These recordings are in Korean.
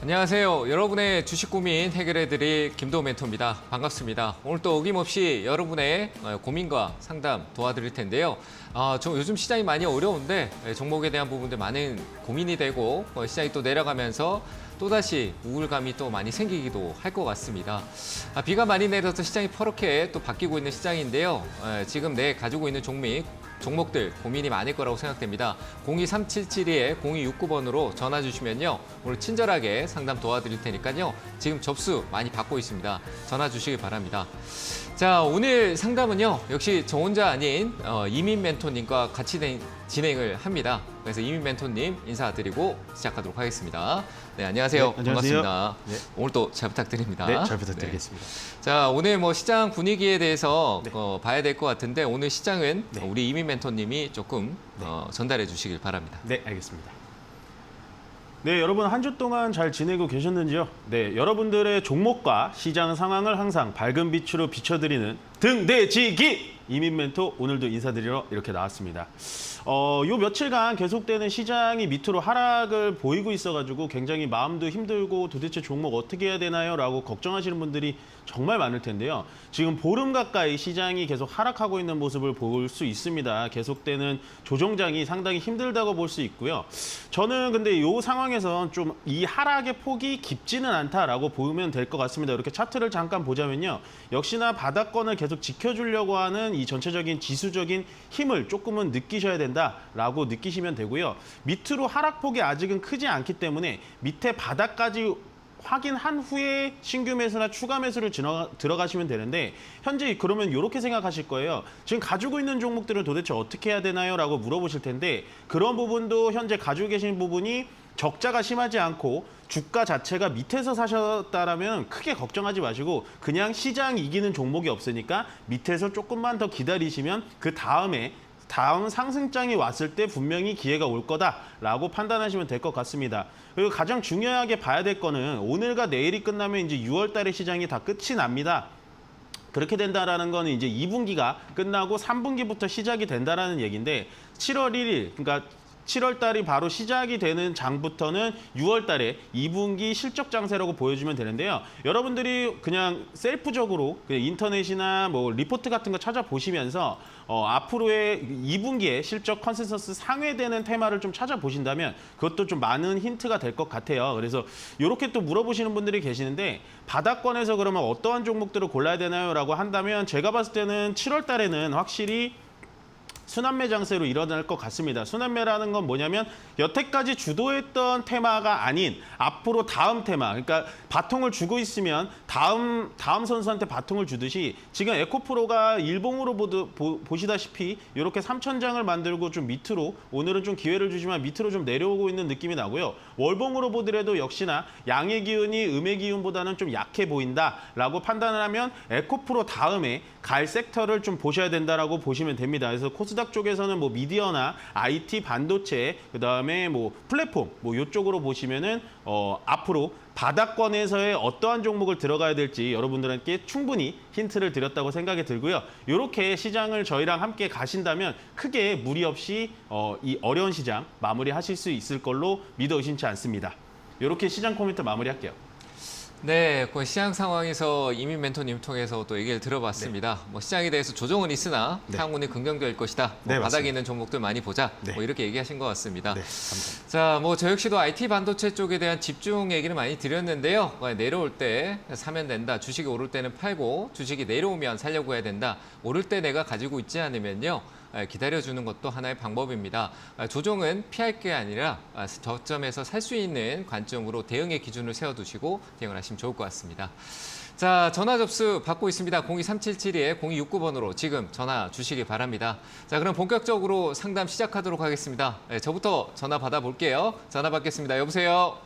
안녕하세요. 여러분의 주식 고민 해결해드릴 김도우 멘토입니다. 반갑습니다. 오늘 또 어김없이 여러분의 고민과 상담 도와드릴 텐데요. 요즘 시장이 많이 어려운데 종목에 대한 부분들 많은 고민이 되고 시장이 또 내려가면서 또다시 우울감이 또 많이 생기기도 할 것 같습니다. 비가 많이 내려서 시장이 퍼렇게 또 바뀌고 있는 시장인데요. 지금 내 가지고 있는 종목들 고민이 많을 거라고 생각됩니다. 02377-0269번으로 전화 주시면요. 오늘 친절하게 상담 도와드릴 테니까요. 지금 접수 많이 받고 있습니다. 전화 주시기 바랍니다. 자, 오늘 상담은요. 역시 저 혼자 아닌 이민 멘토님과 같이 진행을 합니다. 그래서 이민 멘토님 인사드리고 시작하도록 하겠습니다. 네, 안녕하세요. 네, 안녕하세요. 반갑습니다. 네. 오늘 또 잘 부탁드립니다. 네, 잘 부탁드리겠습니다. 네. 자, 오늘 시장 분위기에 대해서 네. 봐야 될 것 같은데 오늘 시장은 네. 우리 이민 멘토님이 조금 전달해 주시길 바랍니다. 네, 알겠습니다. 네, 여러분 한 주 동안 잘 지내고 계셨는지요? 네, 여러분들의 종목과 시장 상황을 항상 밝은 빛으로 비춰드리는 등대지기 이민 멘토 오늘도 인사드리러 이렇게 나왔습니다. 요 며칠간 계속되는 시장이 밑으로 하락을 보이고 있어가지고 굉장히 마음도 힘들고 도대체 종목 어떻게 해야 되나요? 라고 걱정하시는 분들이 정말 많을 텐데요. 지금 보름 가까이 시장이 계속 하락하고 있는 모습을 볼 수 있습니다. 계속되는 조정장이 상당히 힘들다고 볼 수 있고요. 저는 근데 이 상황에선 좀 이 하락의 폭이 깊지는 않다라고 보면 될 것 같습니다. 이렇게 차트를 잠깐 보자면요. 역시나 바닥권을 계속 지켜주려고 하는 이 전체적인 지수적인 힘을 조금은 느끼셔야 된다라고 느끼시면 되고요. 밑으로 하락폭이 아직은 크지 않기 때문에 밑에 바닥까지 확인한 후에 신규 매수나 추가 매수를 들어가시면 되는데 현재 그러면 이렇게 생각하실 거예요. 지금 가지고 있는 종목들은 도대체 어떻게 해야 되나요? 라고 물어보실 텐데 그런 부분도 현재 가지고 계신 부분이 적자가 심하지 않고 주가 자체가 밑에서 사셨다라면 크게 걱정하지 마시고 그냥 시장 이기는 종목이 없으니까 밑에서 조금만 더 기다리시면 그 다음 상승장이 왔을 때 분명히 기회가 올 거다라고 판단하시면 될 것 같습니다. 그리고 가장 중요하게 봐야 될 거는 오늘과 내일이 끝나면 이제 6월 달에 시장이 다 끝이 납니다. 그렇게 된다라는 거는 이제 2분기가 끝나고 3분기부터 시작이 된다라는 얘기인데 7월 1일 그러니까 7월 달이 바로 시작이 되는 장부터는 6월 달에 2분기 실적 장세라고 보여주면 되는데요. 여러분들이 그냥 셀프적으로 그냥 인터넷이나 리포트 같은 거 찾아보시면서 앞으로의 2분기에 실적 컨센서스 상회되는 테마를 좀 찾아보신다면 그것도 좀 많은 힌트가 될 것 같아요. 그래서 이렇게 또 물어보시는 분들이 계시는데 바닥권에서 그러면 어떠한 종목들을 골라야 되나요? 라고 한다면 제가 봤을 때는 7월 달에는 확실히 순환매 장세로 일어날 것 같습니다. 순환매라는 건 뭐냐면 여태까지 주도했던 테마가 아닌 앞으로 다음 테마, 그러니까 바통을 주고 있으면 다음 선수한테 바통을 주듯이 지금 에코프로가 일봉으로 보시다시피 이렇게 3,000장을 만들고 좀 밑으로 오늘은 좀 기회를 주지만 밑으로 좀 내려오고 있는 느낌이 나고요. 월봉으로 보더라도 역시나 양의 기운이 음의 기운보다는 좀 약해 보인다라고 판단을 하면 에코프로 다음에 갈 섹터를 좀 보셔야 된다라고 보시면 됩니다. 그래서 코스닥 쪽에서는 미디어나 IT, 반도체, 그다음에 플랫폼 이쪽으로 보시면은 앞으로 바닥권에서의 어떠한 종목을 들어가야 될지 여러분들께 충분히 힌트를 드렸다고 생각이 들고요. 이렇게 시장을 저희랑 함께 가신다면 크게 무리 없이 이 어려운 시장 마무리하실 수 있을 걸로 믿어 의심치 않습니다. 이렇게 시장 코멘트 마무리할게요. 네, 그 시장 상황에서 이민 멘토님 통해서 또 얘기를 들어봤습니다. 네. 시장에 대해서 조정은 있으나 네. 향후는 긍정될 것이다. 네, 바닥에 있는 종목들 많이 보자. 네. 이렇게 얘기하신 것 같습니다. 네, 감사합니다. 자, 저 역시도 IT 반도체 쪽에 대한 집중 얘기를 많이 드렸는데요. 내려올 때 사면 된다. 주식이 오를 때는 팔고 주식이 내려오면 살려고 해야 된다. 오를 때 내가 가지고 있지 않으면요. 기다려주는 것도 하나의 방법입니다. 조정은 피할 게 아니라 저점에서 살 수 있는 관점으로 대응의 기준을 세워두시고 대응을 하시면 좋을 것 같습니다. 자, 전화 접수 받고 있습니다. 02377-0269번으로 지금 전화 주시기 바랍니다. 자, 그럼 본격적으로 상담 시작하도록 하겠습니다. 저부터 전화 받아볼게요. 전화 받겠습니다. 여보세요?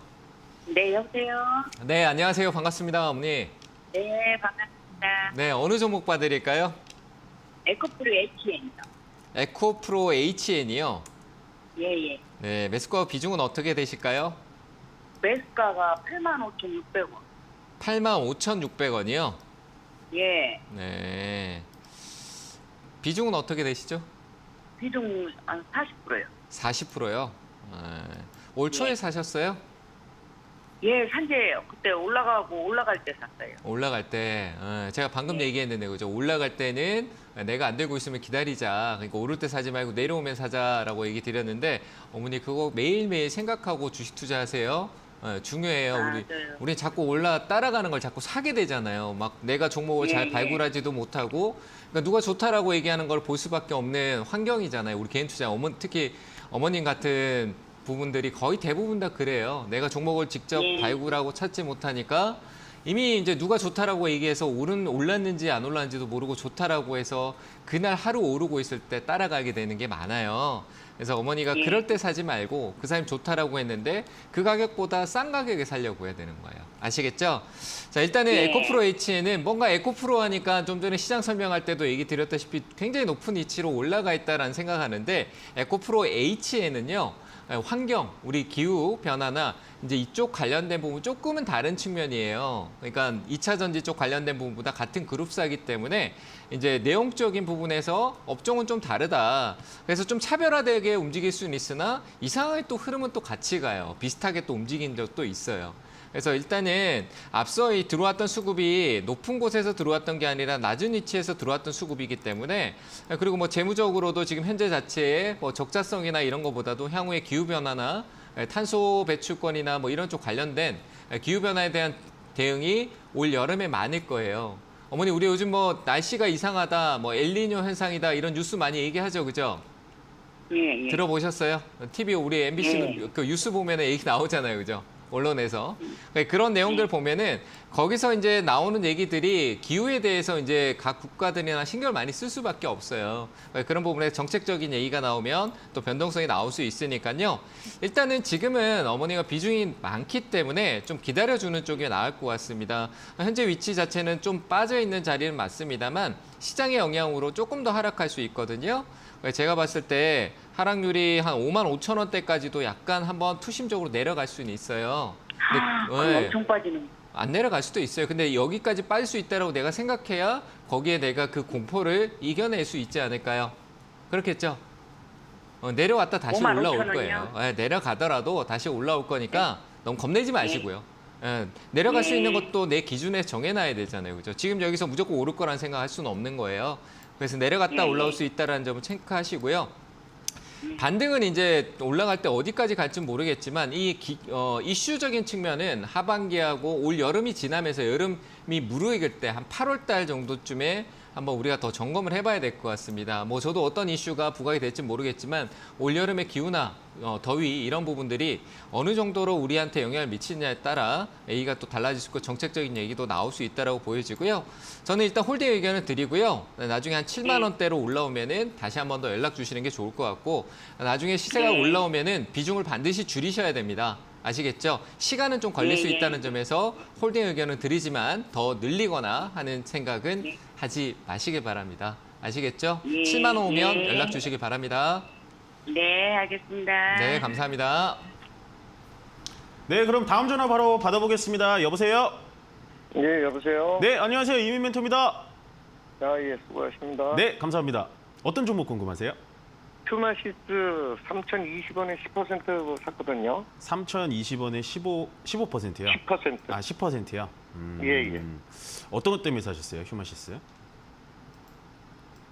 네, 여보세요. 네, 안녕하세요. 반갑습니다, 어머니. 네, 반갑습니다. 네, 어느 종목 봐드릴까요? 에코프로 HN이요. 에코프로 HN이요. 예, 예. 네, 매수가 비중은 어떻게 되실까요? 매수가가 85,600원. 85,600원이요? 예. 네. 비중은 어떻게 되시죠? 비중 한 40%요. 40%요? 올 초에 예. 사셨어요? 예, 산지예요. 그때 올라갈 때 샀어요. 올라갈 때 제가 방금 얘기했는데 그죠? 올라갈 때는 내가 안 들고 있으면 기다리자. 그러니까 오를 때 사지 말고 내려오면 사자라고 얘기 드렸는데 어머니 그거 매일매일 생각하고 주식 투자하세요. 중요해요. 맞아요. 우리 자꾸 따라가는 걸 자꾸 사게 되잖아요. 막 내가 종목을 잘 예. 발굴하지도 못하고 그러니까 누가 좋다라고 얘기하는 걸 볼 수밖에 없는 환경이잖아요. 우리 개인 투자 특히 어머님 같은 부분들이 거의 대부분 다 그래요. 내가 종목을 직접 예. 발굴하고 찾지 못하니까 이미 이제 누가 좋다라고 얘기해서 올랐는지 안 올랐는지도 모르고 좋다라고 해서 그날 하루 오르고 있을 때 따라가게 되는 게 많아요. 그래서 어머니가 예. 그럴 때 사지 말고 그 사람이 좋다라고 했는데 그 가격보다 싼 가격에 살려고 해야 되는 거예요. 아시겠죠? 자, 일단은 예. 에코프로 H에는 뭔가 에코프로 하니까 좀 전에 시장 설명할 때도 얘기 드렸다시피 굉장히 높은 위치로 올라가 있다라는 생각하는데 에코프로 H에는요. 환경, 우리 기후 변화나 이제 이쪽 관련된 부분 조금은 다른 측면이에요. 그러니까 2차 전지 쪽 관련된 부분보다 같은 그룹사이기 때문에 이제 내용적인 부분에서 업종은 좀 다르다. 그래서 좀 차별화되게 움직일 수는 있으나 이상하게 또 흐름은 또 같이 가요. 비슷하게 또 움직인 적도 있어요. 그래서 일단은 앞서 이 들어왔던 수급이 높은 곳에서 들어왔던 게 아니라 낮은 위치에서 들어왔던 수급이기 때문에 그리고 뭐 재무적으로도 지금 현재 자체의 뭐 적자성이나 이런 것보다도 향후의 기후 변화나 탄소 배출권이나 뭐 이런 쪽 관련된 기후 변화에 대한 대응이 올 여름에 많을 거예요. 어머니 우리 요즘 뭐 날씨가 이상하다, 뭐 엘니뇨 현상이다 이런 뉴스 많이 얘기하죠, 그죠? 예, 예. 들어보셨어요? TV 우리 MBC는 그 뉴스 보면은 얘기 나오잖아요, 그죠? 언론에서 그런 내용들 보면은 거기서 이제 나오는 얘기들이 기후에 대해서 이제 각 국가들이나 신경을 많이 쓸 수밖에 없어요. 그런 부분에 정책적인 얘기가 나오면 또 변동성이 나올 수 있으니까요. 일단은 지금은 어머니가 비중이 많기 때문에 좀 기다려주는 쪽이 나을 것 같습니다. 현재 위치 자체는 좀 빠져 있는 자리는 맞습니다만 시장의 영향으로 조금 더 하락할 수 있거든요. 제가 봤을 때 하락률이 한 5만 5천 원대까지도 약간 한번 투심적으로 내려갈 수는 있어요. 그럼 네. 엄청 빠지는. 안 내려갈 수도 있어요. 근데 여기까지 빠질 수 있다라고 내가 생각해야 거기에 내가 그 공포를 이겨낼 수 있지 않을까요? 그렇겠죠? 내려왔다 다시 5만 올라올 5천 거예요. 원이요? 내려가더라도 다시 올라올 거니까 너무 겁내지 마시고요. 내려갈 수 있는 것도 내 기준에 정해놔야 되잖아요. 그죠? 지금 여기서 무조건 오를 거라는 생각할 수는 없는 거예요. 그래서 내려갔다 올라올 수 있다는 점을 체크하시고요. 반등은 이제 올라갈 때 어디까지 갈지 모르겠지만 이슈적인 측면은 하반기하고 올 여름이 지나면서 여름이 무르익을 때 한 8월 달 정도쯤에 한번 우리가 더 점검을 해봐야 될 것 같습니다. 뭐 저도 어떤 이슈가 부각이 될지 모르겠지만 올 여름의 기후나 더위 이런 부분들이 어느 정도로 우리한테 영향을 미치느냐에 따라 얘기가 또 달라질 수 있고 정책적인 얘기도 나올 수 있다라고 보여지고요. 저는 일단 홀딩 의견을 드리고요. 나중에 한 7만 원대로 올라오면은 다시 한 번 더 연락 주시는 게 좋을 것 같고 나중에 시세가 올라오면은 비중을 반드시 줄이셔야 됩니다. 아시겠죠? 시간은 좀 걸릴 수 있다는 점에서 홀딩 의견은 드리지만 더 늘리거나 하는 생각은 하지 마시길 바랍니다. 아시겠죠? 예. 7만 원 오면 예. 연락 주시기 바랍니다. 네, 알겠습니다. 네, 감사합니다. 네, 그럼 다음 전화 바로 받아보겠습니다. 여보세요? 예, 여보세요? 네, 안녕하세요. 이민 멘토입니다. 아, 예, 수고하십니다. 네, 감사합니다. 어떤 종목 궁금하세요? 퓨마시스 3,020원에 10% 샀거든요. 3,020원에 15%요? 10%. 아, 10%요? 예, 예. 어떤 것 때문에 사셨어요, 휴마시스?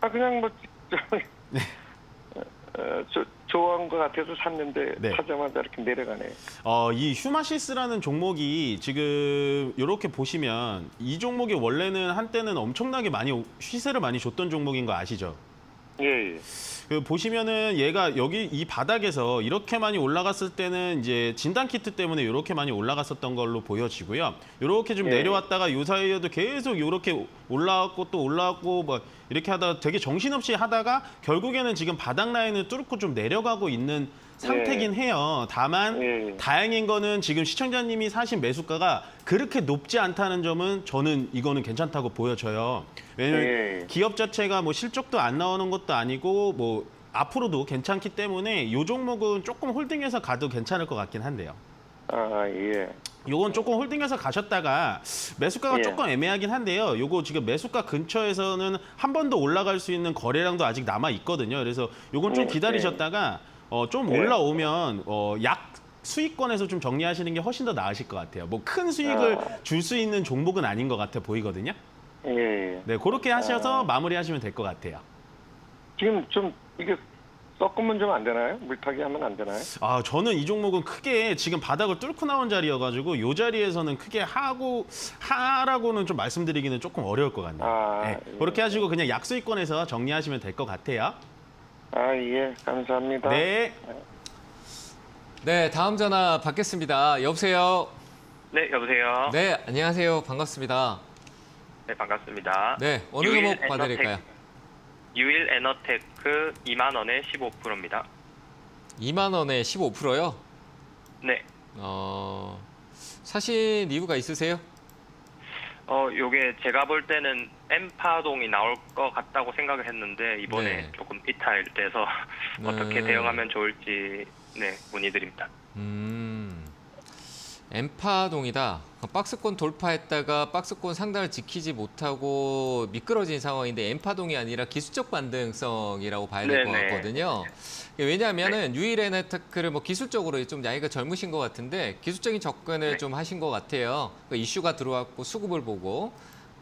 아, 그냥 뭐, 좋아한 것 같아서 샀는데, 네. 사자마자 이렇게 내려가네요. 이 휴마시스라는 종목이 지금 이렇게 보시면 이 종목이 원래는 한때는 엄청나게 많이 시세를 많이 줬던 종목인 거 아시죠? 예, 예. 그 보시면은 얘가 여기 이 바닥에서 이렇게 많이 올라갔을 때는 이제 진단 키트 때문에 이렇게 많이 올라갔었던 걸로 보여지고요. 이렇게 좀 예. 내려왔다가 요 사이에도 계속 이렇게 올라왔고 또 올라왔고 뭐 이렇게 하다가 되게 정신없이 하다가 결국에는 지금 바닥 라인을 뚫고 좀 내려가고 있는 상태긴 해요. 다만 예. 다행인 거는 지금 시청자님이 사신 매수가가 그렇게 높지 않다는 점은 저는 이거는 괜찮다고 보여져요. 왜냐면 예. 기업 자체가 뭐 실적도 안 나오는 것도 아니고 뭐 앞으로도 괜찮기 때문에 이 종목은 조금 홀딩해서 가도 괜찮을 것 같긴 한데요. 아, 예. 요건 조금 홀딩해서 가셨다가 매수가가 예. 조금 애매하긴 한데요. 요거 지금 매수가 근처에서는 한 번 더 올라갈 수 있는 거래량도 아직 남아 있거든요. 그래서 요건 좀 네, 기다리셨다가 좀 네. 올라오면 약 수익권에서 좀 정리하시는 게 훨씬 더 나으실 것 같아요. 뭐 큰 수익을 줄 수 있는 종목은 아닌 것 같아 보이거든요. 예, 예. 네, 그렇게 하셔서 마무리하시면 될 것 같아요. 지금 좀 이게 섞으면 좀 안 되나요? 물타기 하면 안 되나요? 아, 저는 이 종목은 크게 지금 바닥을 뚫고 나온 자리여가지고 이 자리에서는 크게 하라고는 좀 말씀드리기는 조금 어려울 것 같네요. 아, 네, 예. 그렇게 하시고 그냥 약수익권에서 정리하시면 될 것 같아요. 아, 예. 감사합니다. 네. 네, 다음 전화 받겠습니다. 여보세요. 네, 여보세요. 네, 안녕하세요. 반갑습니다. 네, 반갑습니다. 네, 어느 유일 종목 봐드릴까요? 유일 에너테크 2만 원에 15%입니다. 2만 원에 15%요? 네. 사신 이유가 있으세요? 요게 제가 볼 때는 M파동이 나올 것 같다고 생각을 했는데 이번에 네. 조금 이탈돼서 어떻게 네. 대응하면 좋을지 문의드립니다. 엠파동이다. 박스권 돌파했다가 박스권 상단을 지키지 못하고 미끄러진 상황인데 엠파동이 아니라 기술적 반등성이라고 봐야 될 것 네네. 같거든요. 왜냐하면은 유일 에너테크를 뭐 기술적으로 좀 나이가 젊으신 것 같은데 기술적인 접근을 네. 좀 하신 것 같아요. 그 이슈가 들어왔고 수급을 보고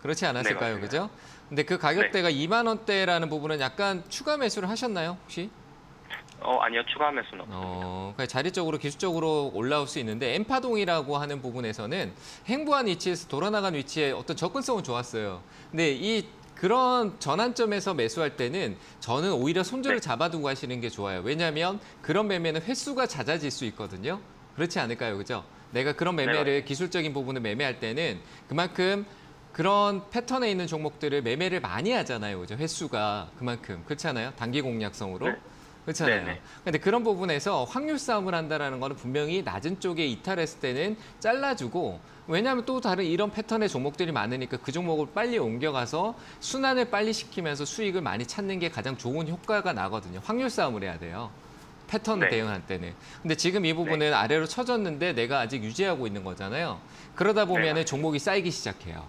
그렇지 않았을까요, 네, 그죠? 근데 그 가격대가 2만 원대라는 부분은 약간 추가 매수를 하셨나요, 혹시? 아니요, 추가 매수는 없습니다. 그러니까 자리적으로 기술적으로 올라올 수 있는데 엠파동이라고 하는 부분에서는 행보한 위치에서 돌아나간 위치에 어떤 접근성은 좋았어요. 근데 그런 전환점에서 매수할 때는 저는 오히려 손절을 네. 잡아두고 하시는 게 좋아요. 왜냐하면 그런 매매는 횟수가 잦아질 수 있거든요. 그렇지 않을까요, 그죠? 내가 그런 매매를 기술적인 부분을 매매할 때는 그만큼 그런 패턴에 있는 종목들을 매매를 많이 하잖아요, 그죠? 횟수가 그만큼 그렇잖아요, 단기 공략성으로. 네. 그렇잖아요. 네네. 근데 그런 부분에서 확률 싸움을 한다라는 거는 분명히 낮은 쪽에 이탈했을 때는 잘라주고 왜냐하면 또 다른 이런 패턴의 종목들이 많으니까 그 종목을 빨리 옮겨가서 순환을 빨리 시키면서 수익을 많이 찾는 게 가장 좋은 효과가 나거든요. 확률 싸움을 해야 돼요. 패턴을 네. 대응할 때는. 근데 지금 이 부분은 아래로 쳐졌는데 내가 아직 유지하고 있는 거잖아요. 그러다 보면은 네. 종목이 쌓이기 시작해요.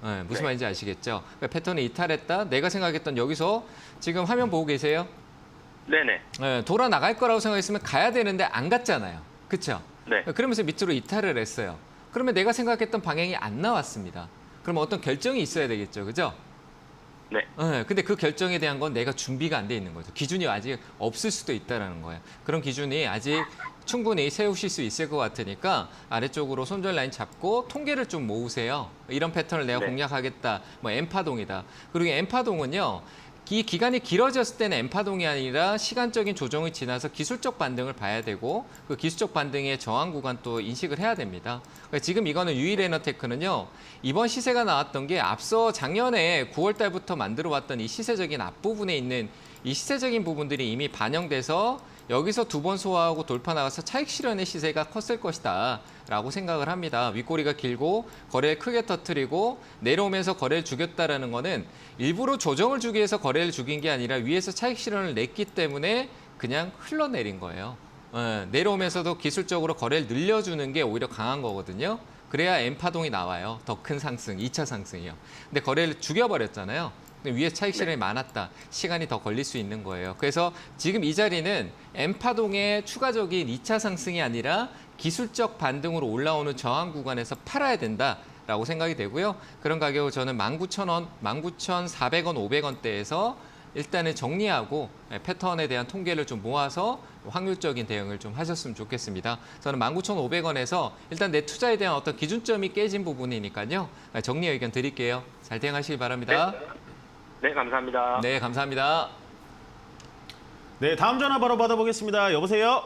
네, 무슨 네. 말인지 아시겠죠? 그러니까 패턴이 이탈했다. 내가 생각했던 여기서 지금 화면 보고 계세요? 네네. 네, 돌아 나갈 거라고 생각했으면 가야 되는데 안 갔잖아요. 그렇죠? 네. 그러면서 밑으로 이탈을 했어요. 그러면 내가 생각했던 방향이 안 나왔습니다. 그러면 어떤 결정이 있어야 되겠죠. 그죠? 네. 근데 그 결정에 대한 건 내가 준비가 안 돼 있는 거죠. 기준이 아직 없을 수도 있다라는 거예요. 그런 기준이 아직 충분히 세우실 수 있을 것 같으니까 아래쪽으로 손절 라인 잡고 통계를 좀 모으세요. 이런 패턴을 내가 네. 공략하겠다. 뭐 M파동이다. 그리고 M파동은요. 이 기간이 길어졌을 때는 M파동이 아니라 시간적인 조정이 지나서 기술적 반등을 봐야 되고 그 기술적 반등의 저항 구간 또 인식을 해야 됩니다. 그러니까 지금 이거는 유일에너테크는요. 이번 시세가 나왔던 게 앞서 작년에 9월 달부터 만들어 왔던 이 시세적인 앞부분에 있는 이 시세적인 부분들이 이미 반영돼서 여기서 두 번 소화하고 돌파 나가서 차익 실현의 시세가 컸을 것이다 라고 생각을 합니다. 윗꼬리가 길고 거래를 크게 터뜨리고 내려오면서 거래를 죽였다라는 거는 일부러 조정을 주기 위해서 거래를 죽인 게 아니라 위에서 차익 실현을 냈기 때문에 그냥 흘러내린 거예요. 내려오면서도 기술적으로 거래를 늘려주는 게 오히려 강한 거거든요. 그래야 M파동이 나와요. 더 큰 상승, 2차 상승이요. 근데 거래를 죽여버렸잖아요. 위에 차익 실현이 많았다. 시간이 더 걸릴 수 있는 거예요. 그래서 지금 이 자리는 M파동의 추가적인 2차 상승이 아니라 기술적 반등으로 올라오는 저항 구간에서 팔아야 된다라고 생각이 되고요. 그런 가격을 저는 19,000원, 19,400원, 500원대에서 일단은 정리하고 패턴에 대한 통계를 좀 모아서 확률적인 대응을 좀 하셨으면 좋겠습니다. 저는 19,500원에서 일단 내 투자에 대한 어떤 기준점이 깨진 부분이니까요. 정리 의견 드릴게요. 잘 대응하시기 바랍니다. 네, 감사합니다. 네, 감사합니다. 네, 다음 전화 바로 받아보겠습니다. 여보세요?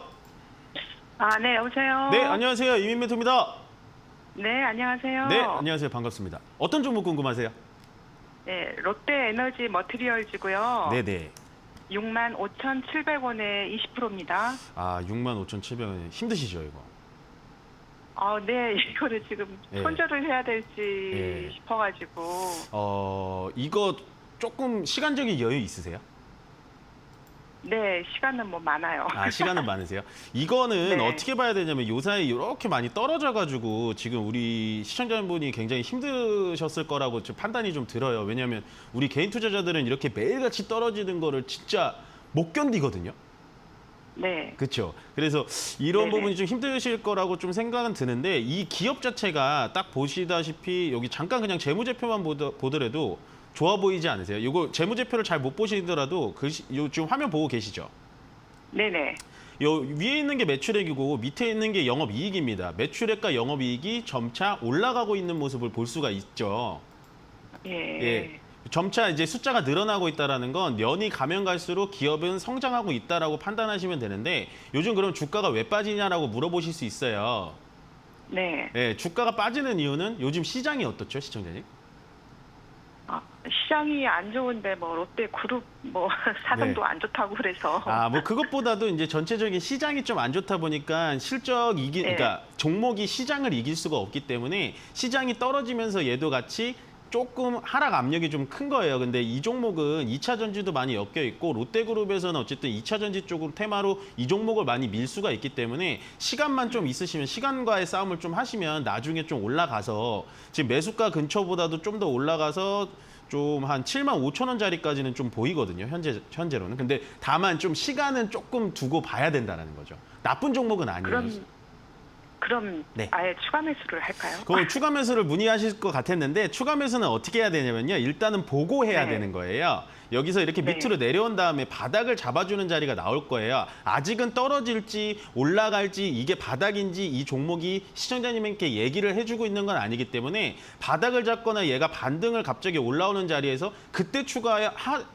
네, 여보세요. 네, 안녕하세요. 이민 멘토입니다. 네, 안녕하세요. 네, 안녕하세요. 반갑습니다. 어떤 종목 궁금하세요? 네, 롯데 에너지 머티리얼즈고요. 네네. 65,700원에 20%입니다. 아, 65,700원. 힘드시죠, 이거? 네, 이거를 지금 예. 손절을 해야 될지 예. 싶어가지고. 이거 조금 시간적인 여유 있으세요? 네, 시간은 뭐 많아요. 아, 시간은 많으세요? 이거는 네. 어떻게 봐야 되냐면 요사이 이렇게 많이 떨어져가지고 지금 우리 시청자분이 굉장히 힘드셨을 거라고 좀 판단이 좀 들어요. 왜냐하면 우리 개인 투자자들은 이렇게 매일같이 떨어지는 거를 진짜 못 견디거든요. 네. 그렇죠. 그래서 이런 네네. 부분이 좀 힘드실 거라고 좀 생각은 드는데 이 기업 자체가 딱 보시다시피 여기 잠깐 그냥 재무제표만 보더라도 좋아 보이지 않으세요? 이거 재무제표를 잘 못 보시더라도 요 지금 화면 보고 계시죠? 네네. 요 위에 있는 게 매출액이고 밑에 있는 게 영업이익입니다. 매출액과 영업이익이 점차 올라가고 있는 모습을 볼 수가 있죠. 예. 예. 점차 이제 숫자가 늘어나고 있다라는 건 년이 가면 갈수록 기업은 성장하고 있다라고 판단하시면 되는데 요즘 그럼 주가가 왜 빠지냐라고 물어보실 수 있어요. 네. 예, 주가가 빠지는 이유는 요즘 시장이 어떻죠, 시청자님? 시장이 안 좋은데 뭐 롯데 그룹 뭐 사정도 네. 안 좋다고 그래서. 뭐 그것보다도 이제 전체적인 시장이 좀 안 좋다 보니까 그러니까 종목이 시장을 이길 수가 없기 때문에 시장이 떨어지면서 얘도 같이 조금 하락 압력이 좀 큰 거예요. 근데 이 종목은 2차 전지도 많이 엮여 있고 롯데그룹에서는 어쨌든 2차 전지 쪽으로 테마로 이 종목을 많이 밀 수가 있기 때문에 시간만 좀 있으시면 시간과의 싸움을 좀 하시면 나중에 좀 올라가서 지금 매수가 근처보다도 좀 더 올라가서 좀 한 7만 5천 원짜리까지는 좀 보이거든요. 현재로는. 근데 다만 좀 시간은 조금 두고 봐야 된다는 거죠. 나쁜 종목은 아니에요. 그럼 네. 아예 추가 매수를 할까요? 그 추가 매수를 문의하실 것 같았는데 추가 매수는 어떻게 해야 되냐면요. 일단은 보고해야 네. 되는 거예요. 여기서 이렇게 네. 밑으로 내려온 다음에 바닥을 잡아주는 자리가 나올 거예요. 아직은 떨어질지 올라갈지 이게 바닥인지 이 종목이 시청자님께 얘기를 해주고 있는 건 아니기 때문에 바닥을 잡거나 얘가 반등을 갑자기 올라오는 자리에서 그때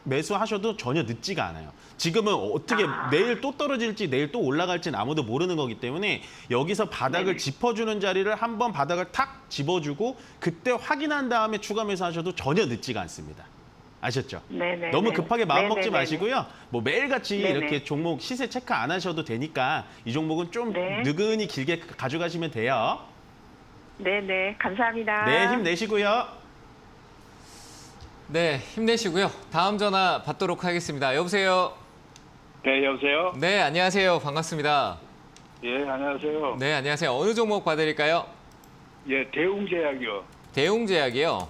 매수하셔도 전혀 늦지가 않아요. 지금은 어떻게 내일 또 떨어질지 내일 또 올라갈지는 아무도 모르는 거기 때문에 여기서 바닥을 짚어주는 자리를 한번 바닥을 탁 집어주고 그때 확인한 다음에 추가 매수하셔도 전혀 늦지가 않습니다. 아셨죠? 네네. 너무 급하게 마음 먹지 네네네. 마시고요. 뭐 매일같이 네네. 이렇게 종목 시세 체크 안 하셔도 되니까 이 종목은 좀 네. 느긋이 길게 가져가시면 돼요. 네네. 감사합니다. 네, 힘내시고요. 네, 힘내시고요. 다음 전화 받도록 하겠습니다. 여보세요. 네, 여보세요? 네, 안녕하세요. 반갑습니다. 예, 안녕하세요. 네, 안녕하세요. 어느 종목 봐드릴까요? 예, 대웅제약이요. 대웅제약이요.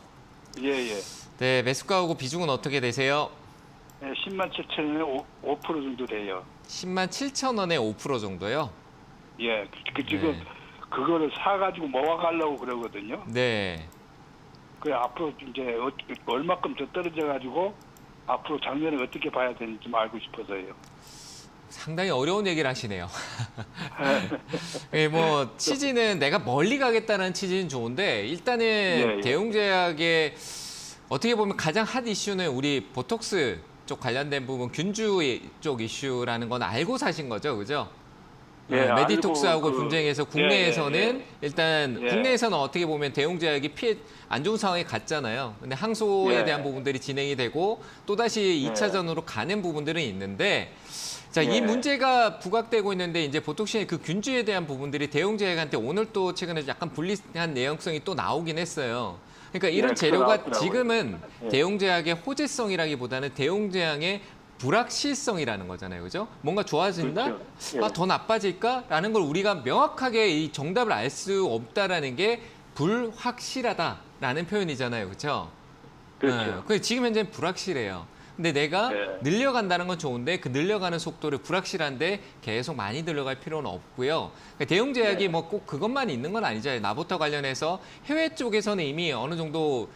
예, 예. 네, 매수가하고 비중은 어떻게 되세요? 예, 10만 7천원에 5% 정도 돼요. 10만 7천 원에 5% 정도요? 예, 지금 네. 그거를 사가지고 모아가려고 그러거든요. 네. 그 앞으로 이제 얼마큼 더 떨어져가지고 앞으로 장면을 어떻게 봐야 되는지 좀 알고 싶어서요. 상당히 어려운 얘기를 하시네요. 예, 뭐 취지는 내가 멀리 가겠다는 취지는 좋은데 일단은 예. 대웅제약의 어떻게 보면 가장 핫 이슈는 우리 보톡스 쪽 관련된 부분 균주 쪽 이슈라는 건 알고 사신 거죠, 그죠? 예, 메디톡스하고 알고 분쟁에서 국내에서는 예. 일단 예. 국내에서는 어떻게 보면 대웅제약이 안 좋은 상황에 갔잖아요. 근데 항소에 예. 대한 부분들이 진행이 되고 또다시 2차전으로 가는 부분들은 있는데 자, 이 예. 문제가 부각되고 있는데 이제 보톡신의 그 균주에 대한 부분들이 대웅제약한테 오늘 또 최근에 약간 불리한 내용성이 또 나오긴 했어요. 그러니까 이런 예, 재료가 나왔더라고요. 지금은 예. 대웅제약의 호재성이라기보다는 대웅제약의 불확실성이라는 거잖아요. 그죠? 뭔가 좋아진다? 그렇죠. 예. 더 나빠질까라는 걸 우리가 명확하게 이 정답을 알 수 없다라는 게 불확실하다라는 표현이잖아요. 그렇죠? 그렇죠. 그래서 지금 현재는 불확실해요. 근데 내가 네. 늘려간다는 건 좋은데 그 늘려가는 속도를 불확실한데 계속 많이 늘려갈 필요는 없고요. 그러니까 대웅제약이 네. 뭐 꼭 그것만 있는 건 아니잖아요. 나부터 관련해서 해외 쪽에서는 이미 어느 정도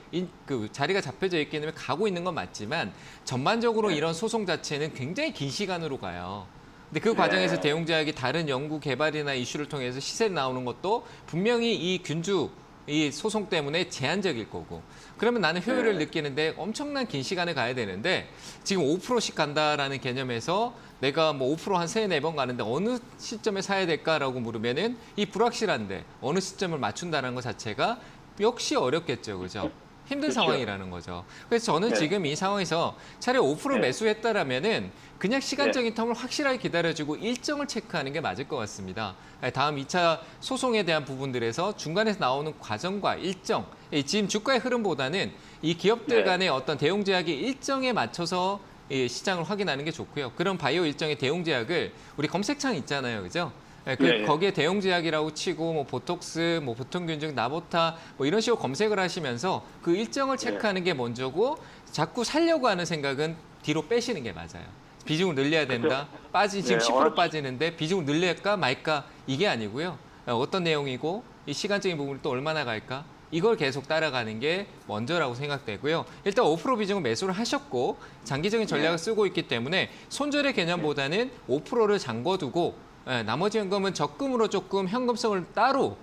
그 자리가 잡혀져 있기 때문에 가고 있는 건 맞지만 전반적으로 네. 이런 소송 자체는 굉장히 긴 시간으로 가요. 근데 그 네. 과정에서 대웅제약이 다른 연구 개발이나 이슈를 통해서 시세를 나오는 것도 분명히 이 균주 이 소송 때문에 제한적일 거고 그러면 나는 효율을 네. 느끼는데 엄청난 긴 시간을 가야 되는데 지금 5%씩 간다라는 개념에서 내가 뭐 5% 한 3-4번 가는데 어느 시점에 사야 될까라고 물으면은 이 불확실한데 어느 시점을 맞춘다는 것 자체가 역시 어렵겠죠. 그죠? 힘든 그렇죠. 상황이라는 거죠. 그래서 저는 네. 지금 이 상황에서 차라리 5% 네. 매수했다라면은 그냥 시간적인 텀을 확실하게 기다려주고 일정을 체크하는 게 맞을 것 같습니다. 다음 2차 소송에 대한 부분들에서 중간에서 나오는 과정과 일정, 지금 주가의 흐름보다는 이 기업들 네. 간의 어떤 대웅제약의 일정에 맞춰서 이 시장을 확인하는 게 좋고요. 그런 바이오 일정의 대웅제약을 우리 검색창 있잖아요, 그죠? 네. 거기에 대웅제약이라고 치고 뭐 보톡스, 뭐 보통균증, 나보타 뭐 이런 식으로 검색을 하시면서 그 일정을 체크하는 게 먼저고 자꾸 살려고 하는 생각은 뒤로 빼시는 게 맞아요. 비중을 늘려야 된다. 지금 네, 10% 빠지는데 비중을 늘릴까 말까 이게 아니고요. 어떤 내용이고 이 시간적인 부분을 또 얼마나 갈까? 이걸 계속 따라가는 게 먼저라고 생각되고요. 일단 5% 비중은 매수를 하셨고 장기적인 전략을 쓰고 있기 때문에 손절의 개념보다는 5%를 잠궈두고 나머지 현금은 적금으로 조금 현금성을 따로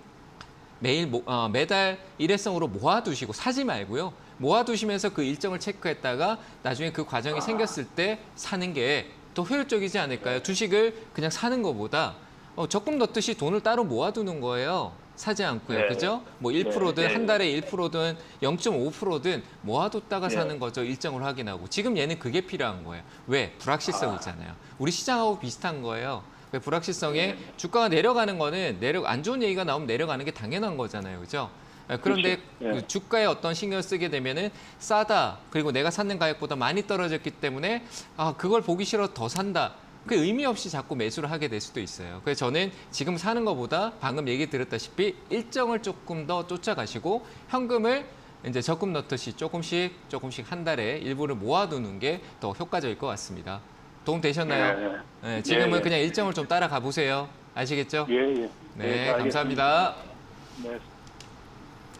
매달 일회성으로 모아두시고 사지 말고요. 모아두시면서 그 일정을 체크했다가 나중에 그 과정이 생겼을 때 사는 게 더 효율적이지 않을까요? 주식을 그냥 사는 것보다 적금 넣듯이 돈을 따로 모아두는 거예요. 사지 않고요. 네. 그죠? 뭐 1%든 네. 한 달에 1%든 0.5%든 모아뒀다가 네. 사는 거죠. 일정을 확인하고. 지금 얘는 그게 필요한 거예요. 왜? 불확실성 있잖아요. 우리 시장하고 비슷한 거예요. 왜 불확실성에 주가가 내려가는 거는 안 좋은 얘기가 나오면 내려가는 게 당연한 거잖아요. 그죠? 그런데 그렇죠. 그 주가에 어떤 신경을 쓰게 되면은 싸다. 그리고 내가 샀는 가격보다 많이 떨어졌기 때문에 그걸 보기 싫어 더 산다. 그 의미 없이 자꾸 매수를 하게 될 수도 있어요. 그래서 저는 지금 사는 것보다 방금 얘기 드렸다시피 일정을 조금 더 쫓아가시고 현금을 이제 적금 넣듯이 조금씩 한 달에 일부를 모아두는 게 더 효과적일 것 같습니다. 도움 되셨나요? 네, 지금은 예. 그냥 일정을 좀 따라가 보세요. 아시겠죠? 예, 예. 네, 알겠습니다. 감사합니다. 네.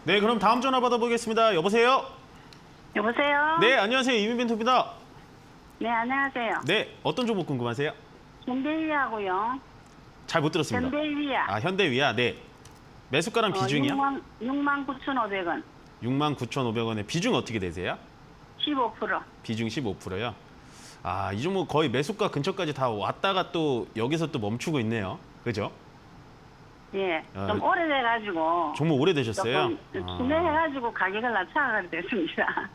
네, 그럼 다음 전화 받아보겠습니다. 여보세요? 여보세요? 네, 안녕하세요. 이민벤토입니다. 네, 안녕하세요. 네, 어떤 종목 궁금하세요? 현대위하고요. 잘 못 들었습니다. 현대위야. 현대위아. 네. 매수가랑 비중이요? 6만 9,500원. 69,500원에 비중 어떻게 되세요? 15%. 비중 15%요. 이 종목 거의 매수가 근처까지 다 왔다가 또 여기서 또 멈추고 있네요. 그죠? 예. 아, 좀 오래돼가지고. 종목 오래되셨어요? 조금 투매해가지고 가격을 낮춰가게 됐습니다.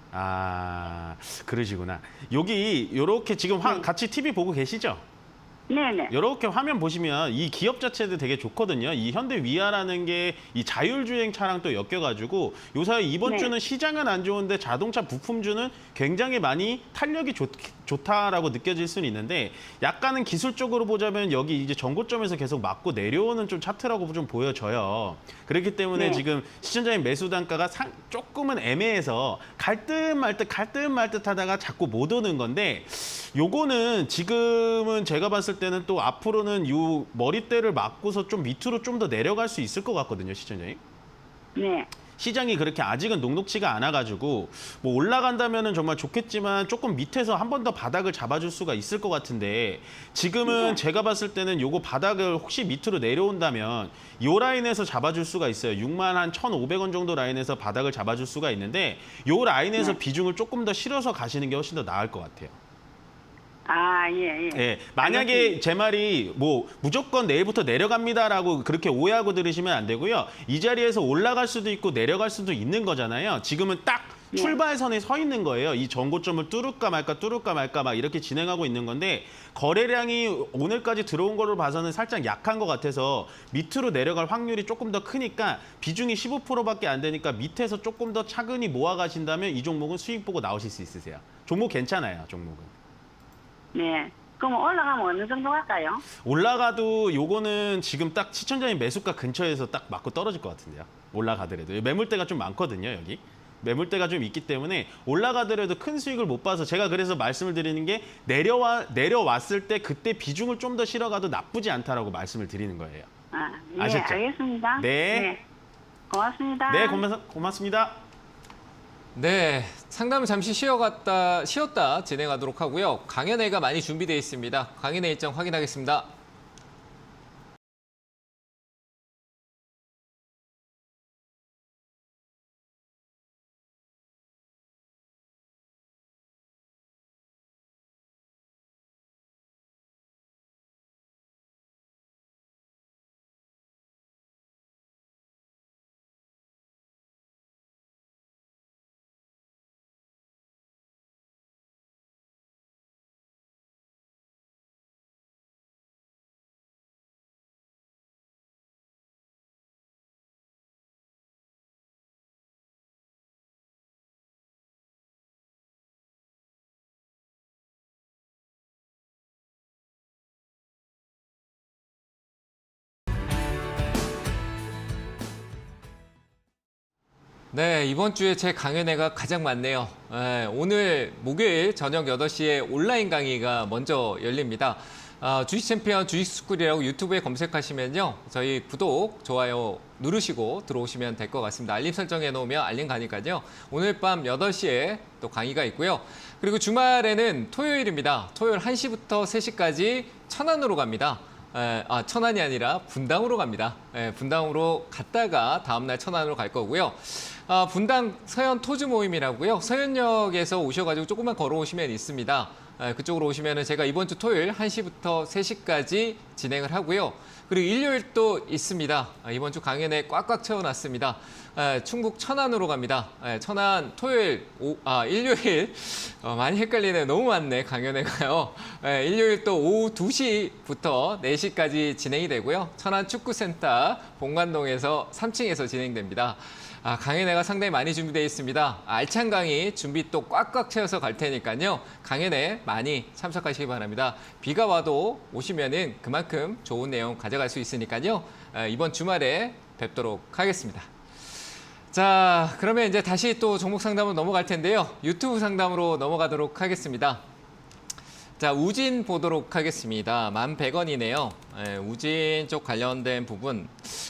그러시구나. 여기 요렇게 지금 같이 TV 보고 계시죠? 네네. 이렇게 화면 보시면 이 기업 자체도 되게 좋거든요. 이 현대위아라는 게 이 자율주행 차랑 또 엮여가지고 요사이 이번 네. 주는 시장은 안 좋은데 자동차 부품주는 굉장히 많이 탄력이 좋다라고 느껴질 수는 있는데 약간은 기술적으로 보자면 여기 이제 전고점에서 계속 맞고 내려오는 좀 차트라고 좀 보여져요. 그렇기 때문에 네. 지금 시청자님 매수 단가가 조금은 애매해서 갈 듯 말 듯 하다가 자꾸 못 오는 건데 요거는 지금은 제가 봤을 때는 또 앞으로는 요 머리대를 맞고서 좀 밑으로 좀 더 내려갈 수 있을 것 같거든요, 시청자님. 네. 시장이 그렇게 아직은 녹록치가 않아가지고 뭐 올라간다면은 정말 좋겠지만 조금 밑에서 한 번 더 바닥을 잡아줄 수가 있을 것 같은데 지금은 제가 봤을 때는 요거 바닥을 혹시 밑으로 내려온다면 요 라인에서 잡아줄 수가 있어요. 6만 한 1,500원 정도 라인에서 바닥을 잡아줄 수가 있는데 요 라인에서 비중을 조금 더 실어서 가시는 게 훨씬 더 나을 것 같아요. 예. 예, 만약에 제 말이 뭐 무조건 내일부터 내려갑니다라고 그렇게 오해하고 들으시면 안 되고요. 이 자리에서 올라갈 수도 있고 내려갈 수도 있는 거잖아요. 지금은 딱 출발선에 서 있는 거예요. 이 전고점을 뚫을까 말까 막 이렇게 진행하고 있는 건데 거래량이 오늘까지 들어온 걸로 봐서는 살짝 약한 것 같아서 밑으로 내려갈 확률이 조금 더 크니까 비중이 15%밖에 안 되니까 밑에서 조금 더 차근히 모아가신다면 이 종목은 수익 보고 나오실 수 있으세요. 종목 괜찮아요, 종목은. 네. 그럼 올라가면 어느 정도 갈까요? 올라가도 요거는 지금 딱 시청자님 매수가 근처에서 딱 맞고 떨어질 것 같은데요. 올라가더라도. 매물대가 좀 많거든요, 여기. 매물대가 좀 있기 때문에 올라가더라도 큰 수익을 못 봐서 제가 그래서 말씀을 드리는 게 내려왔을 때 그때 비중을 좀 더 실어가도 나쁘지 않다라고 말씀을 드리는 거예요. 예, 아셨죠? 알겠습니다. 네. 고맙습니다. 네, 고맙습니다. 네, 상담을 잠시 쉬었다 진행하도록 하고요. 강연회가 많이 준비되어 있습니다. 강연회 일정 확인하겠습니다. 네, 이번 주에 제 강연회가 가장 많네요. 오늘 목요일 저녁 8시에 온라인 강의가 먼저 열립니다. 주식 챔피언 주식스쿨이라고 유튜브에 검색하시면요. 저희 구독, 좋아요 누르시고 들어오시면 될 것 같습니다. 알림 설정해 놓으면 알림 가니까요. 오늘 밤 8시에 또 강의가 있고요. 그리고 주말에는 토요일입니다. 토요일 1시부터 3시까지 천안으로 갑니다. 천안이 아니라 분당으로 갑니다. 분당으로 갔다가 다음날 천안으로 갈 거고요. 분당 서현 토주 모임이라고요. 서현역에서 오셔가지고 조금만 걸어오시면 있습니다. 그쪽으로 오시면 제가 이번 주 토요일 1시부터 3시까지 진행을 하고요. 그리고 일요일 또 있습니다. 이번 주 강연에 꽉꽉 채워놨습니다. 충북 천안으로 갑니다. 천안 토요일, 일요일 많이 헷갈리네요. 너무 많네 강연회가요. 일요일 또 오후 2시부터 4시까지 진행이 되고요. 천안 축구센터 본관동에서 3층에서 진행됩니다. 강연회가 상당히 많이 준비되어 있습니다. 알찬 강의 준비 또 꽉꽉 채워서 갈 테니까요. 강연회 많이 참석하시기 바랍니다. 비가 와도 오시면은 그만큼 좋은 내용 가져갈 수 있으니까요. 이번 주말에 뵙도록 하겠습니다. 자, 그러면 이제 다시 또 종목 상담으로 넘어갈 텐데요. 유튜브 상담으로 넘어가도록 하겠습니다. 자, 우진 보도록 하겠습니다. 11,100원이네요. 우진 쪽 관련된 부분,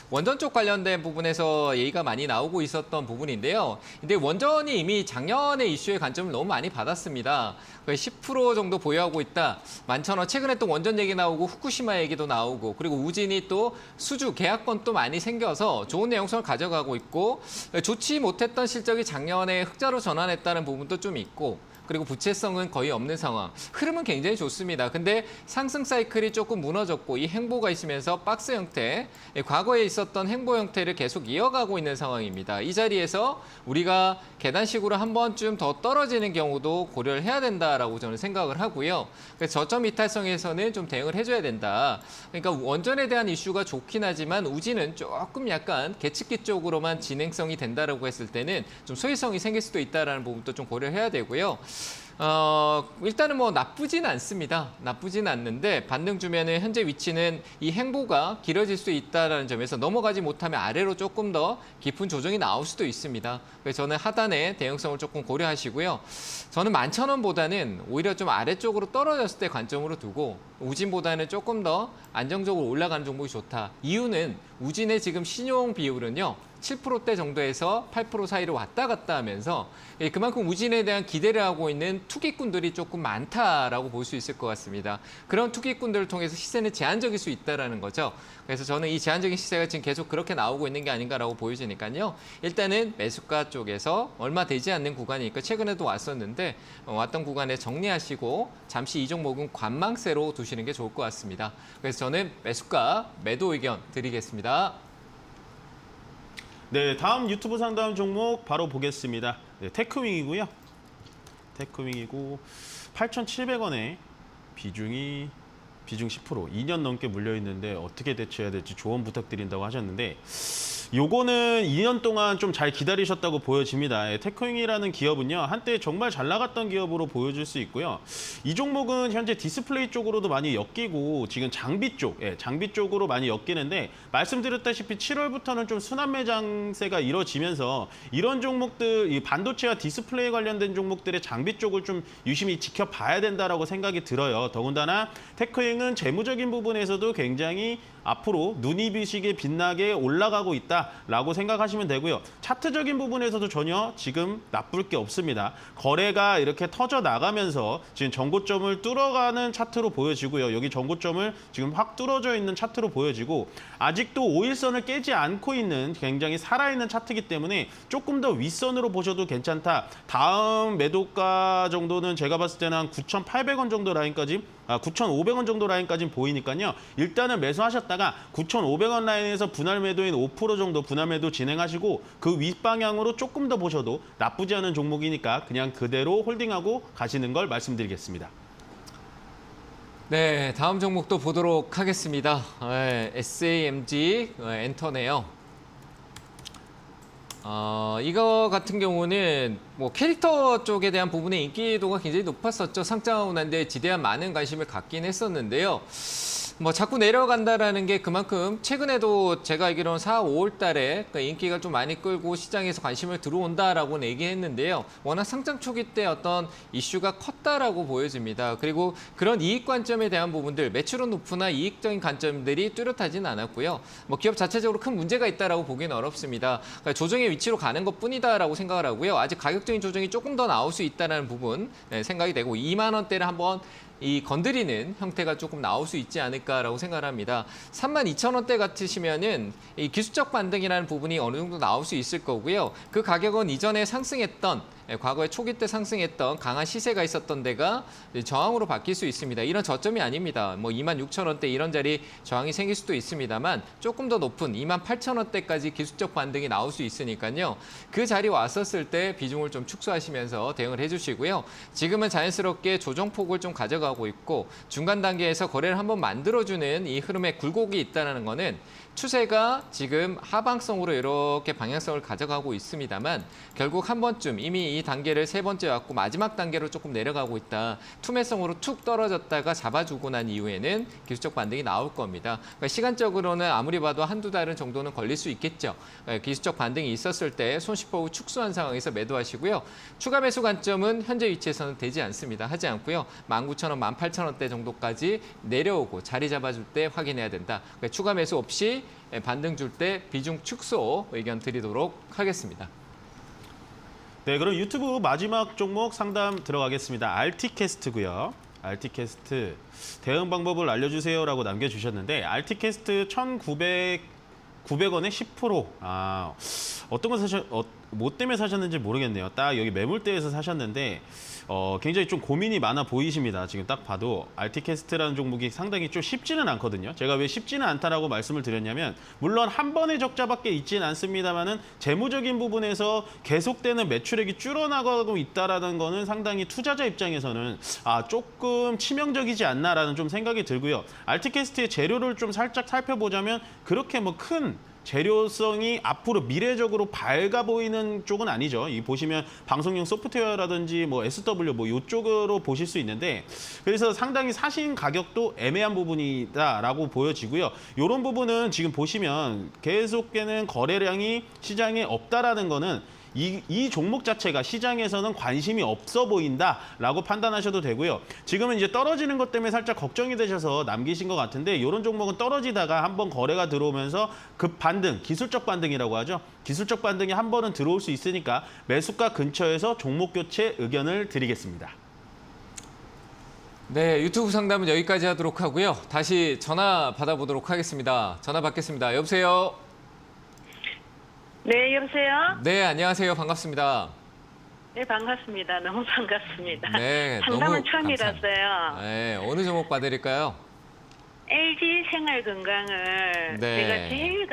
원전 쪽 관련된 부분에서 얘기가 많이 나오고 있었던 부분인데요. 근데 원전이 이미 작년에 이슈의 관점을 너무 많이 받았습니다. 거의 10% 정도 보유하고 있다. 11,000원. 최근에 또 원전 얘기 나오고 후쿠시마 얘기도 나오고, 그리고 우진이 또 수주 계약권 또 많이 생겨서 좋은 내용성을 가져가고 있고, 좋지 못했던 실적이 작년에 흑자로 전환했다는 부분도 좀 있고, 그리고 부채성은 거의 없는 상황. 흐름은 굉장히 좋습니다. 근데 상승 사이클이 조금 무너졌고 이 행보가 있으면서 박스 형태, 과거에 있었던 행보 형태를 계속 이어가고 있는 상황입니다. 이 자리에서 우리가 계단식으로 한 번쯤 더 떨어지는 경우도 고려를 해야 된다라고 저는 생각을 하고요. 그래서 저점 이탈성에서는 좀 대응을 해줘야 된다. 그러니까 원전에 대한 이슈가 좋긴 하지만 우지는 조금 약간 계측기 쪽으로만 진행성이 된다라고 했을 때는 좀 소외성이 생길 수도 있다라는 부분도 좀 고려를 해야 되고요. 일단은 뭐 나쁘진 않습니다. 나쁘진 않는데 반등 주면은 현재 위치는 이 행보가 길어질 수 있다는 점에서 넘어가지 못하면 아래로 조금 더 깊은 조정이 나올 수도 있습니다. 그래서 저는 하단의 대응성을 조금 고려하시고요. 저는 11,000원보다는 오히려 좀 아래쪽으로 떨어졌을 때 관점으로 두고 우진보다는 조금 더 안정적으로 올라가는 종목이 좋다. 이유는 우진의 지금 신용 비율은요. 7%대 정도에서 8% 사이로 왔다 갔다 하면서 그만큼 우진에 대한 기대를 하고 있는 투기꾼들이 조금 많다라고 볼 수 있을 것 같습니다. 그런 투기꾼들을 통해서 시세는 제한적일 수 있다는 거죠. 그래서 저는 이 제한적인 시세가 지금 계속 그렇게 나오고 있는 게 아닌가라고 보여지니까요. 일단은 매수가 쪽에서 얼마 되지 않는 구간이니까 최근에도 왔었는데 왔던 구간에 정리하시고 잠시 이 종목은 관망세로 두시는 게 좋을 것 같습니다. 그래서 저는 매수가 매도 의견 드리겠습니다. 네, 다음 유튜브 상담 종목 바로 보겠습니다. 네, 테크윙이고요. 테크윙이고 8,700원에 비중 10%, 2년 넘게 물려 있는데 어떻게 대처해야 될지 조언 부탁드린다고 하셨는데 요거는 2년 동안 좀 잘 기다리셨다고 보여집니다. 테크윙이라는 기업은요, 한때 정말 잘 나갔던 기업으로 보여줄 수 있고요. 이 종목은 현재 디스플레이 쪽으로도 많이 엮이고 지금 장비 쪽으로 많이 엮이는데 말씀드렸다시피 7월부터는 좀 순환 매장세가 이뤄지면서 이런 종목들, 이 반도체와 디스플레이 관련된 종목들의 장비 쪽을 좀 유심히 지켜봐야 된다라고 생각이 들어요. 더군다나 테크윙은 재무적인 부분에서도 굉장히 앞으로 눈이 비시게 빛나게 올라가고 있다라고 생각하시면 되고요. 차트적인 부분에서도 전혀 지금 나쁠 게 없습니다. 거래가 이렇게 터져 나가면서 지금 전고점을 뚫어가는 차트로 보여지고요. 여기 전고점을 지금 확 뚫어져 있는 차트로 보여지고 아직도 5일선을 깨지 않고 있는 굉장히 살아있는 차트이기 때문에 조금 더 윗선으로 보셔도 괜찮다. 다음 매도가 정도는 제가 봤을 때는 한 9,800원 정도 라인까지 9,500원 정도 라인까지는 보이니까요. 일단은 매수하셨다가 9,500원 라인에서 분할 매도인 5% 정도 분할 매도 진행하시고 그 윗방향으로 조금 더 보셔도 나쁘지 않은 종목이니까 그냥 그대로 홀딩하고 가시는 걸 말씀드리겠습니다. 네, 다음 종목도 보도록 하겠습니다. SAMG 엔터네요. 이거 같은 경우는 뭐 캐릭터 쪽에 대한 부분의 인기도가 굉장히 높았었죠. 상장하고 난 뒤에 지대한 많은 관심을 갖긴 했었는데요. 뭐 자꾸 내려간다라는 게 그만큼 최근에도 제가 알기로는 4, 5월 달에 그러니까 인기가 좀 많이 끌고 시장에서 관심을 들어온다라고 얘기했는데요. 워낙 상장 초기 때 어떤 이슈가 컸다라고 보여집니다. 그리고 그런 이익 관점에 대한 부분들, 매출은 높으나 이익적인 관점들이 뚜렷하지는 않았고요. 뭐 기업 자체적으로 큰 문제가 있다라고 보기는 어렵습니다. 그러니까 조정의 위치로 가는 것뿐이다라고 생각을 하고요. 아직 가격적인 조정이 조금 더 나올 수 있다는 부분 생각이 되고 2만 원대를 한번 건드리는 형태가 조금 나올 수 있지 않을까라고 생각을 합니다. 32,000원대 같으시면은 이 기술적 반등이라는 부분이 어느 정도 나올 수 있을 거고요. 그 가격은 이전에 상승했던 과거에 초기 때 상승했던 강한 시세가 있었던 데가 저항으로 바뀔 수 있습니다. 이런 저점이 아닙니다. 뭐 26,000원대 이런 자리 저항이 생길 수도 있습니다만 조금 더 높은 28,000원대까지 기술적 반등이 나올 수 있으니까요. 그 자리 왔었을 때 비중을 좀 축소하시면서 대응을 해주시고요. 지금은 자연스럽게 조정폭을 좀 가져가고 있고 중간 단계에서 거래를 한번 만들어주는 이 흐름에 굴곡이 있다는 거는 추세가 지금 하방성으로 이렇게 방향성을 가져가고 있습니다만 결국 한 번쯤 이미 이 단계를 세 번째 왔고 마지막 단계로 조금 내려가고 있다. 투매성으로 툭 떨어졌다가 잡아주고 난 이후에는 기술적 반등이 나올 겁니다. 그러니까 시간적으로는 아무리 봐도 한두 달은 정도는 걸릴 수 있겠죠. 기술적 반등이 있었을 때 손실폭을 축소한 상황에서 매도하시고요. 추가 매수 관점은 현재 위치에서는 되지 않습니다. 하지 않고요. 19,000원, 18,000원대 정도까지 내려오고 자리 잡아줄 때 확인해야 된다. 그러니까 추가 매수 없이 반등 줄 때 비중 축소 의견 드리도록 하겠습니다. 네, 그럼 유튜브 마지막 종목 상담 들어가겠습니다. RT캐스트고요. RT캐스트 대응 방법을 알려주세요라고 남겨주셨는데 RT캐스트 1,900원에 10%. 어떤 거 뭐 때문에 사셨는지 모르겠네요. 딱 여기 매물대에서 사셨는데 굉장히 좀 고민이 많아 보이십니다. 지금 딱 봐도 RT캐스트라는 종목이 상당히 좀 쉽지는 않거든요. 제가 왜 쉽지는 않다라고 말씀을 드렸냐면 물론 한 번의 적자밖에 있지는 않습니다만은 재무적인 부분에서 계속되는 매출액이 줄어나가고 있다라는 거는 상당히 투자자 입장에서는 조금 치명적이지 않나라는 좀 생각이 들고요. RT캐스트의 재료를 좀 살짝 살펴보자면 그렇게 뭐 큰 재료성이 앞으로 미래적으로 밝아 보이는 쪽은 아니죠. 이 보시면 방송용 소프트웨어라든지 뭐 SW 뭐 이쪽으로 보실 수 있는데 그래서 상당히 사신 가격도 애매한 부분이다라고 보여지고요. 이런 부분은 지금 보시면 계속되는 거래량이 시장에 없다라는 거는 이 종목 자체가 시장에서는 관심이 없어 보인다라고 판단하셔도 되고요. 지금은 이제 떨어지는 것 때문에 살짝 걱정이 되셔서 남기신 것 같은데 이런 종목은 떨어지다가 한번 거래가 들어오면서 급 반등, 기술적 반등이라고 하죠. 기술적 반등이 한 번은 들어올 수 있으니까 매수가 근처에서 종목 교체 의견을 드리겠습니다. 네, 유튜브 상담은 여기까지 하도록 하고요. 다시 전화 받아보도록 하겠습니다. 전화 받겠습니다. 여보세요? 네, 여보세요? 네, 안녕하세요. 반갑습니다. 네, 반갑습니다. 너무 반갑습니다. 네, 상담은 너무 처음이라서요. 네, 어느 종목 봐드릴까요? LG 생활건강을 네. 제가 제일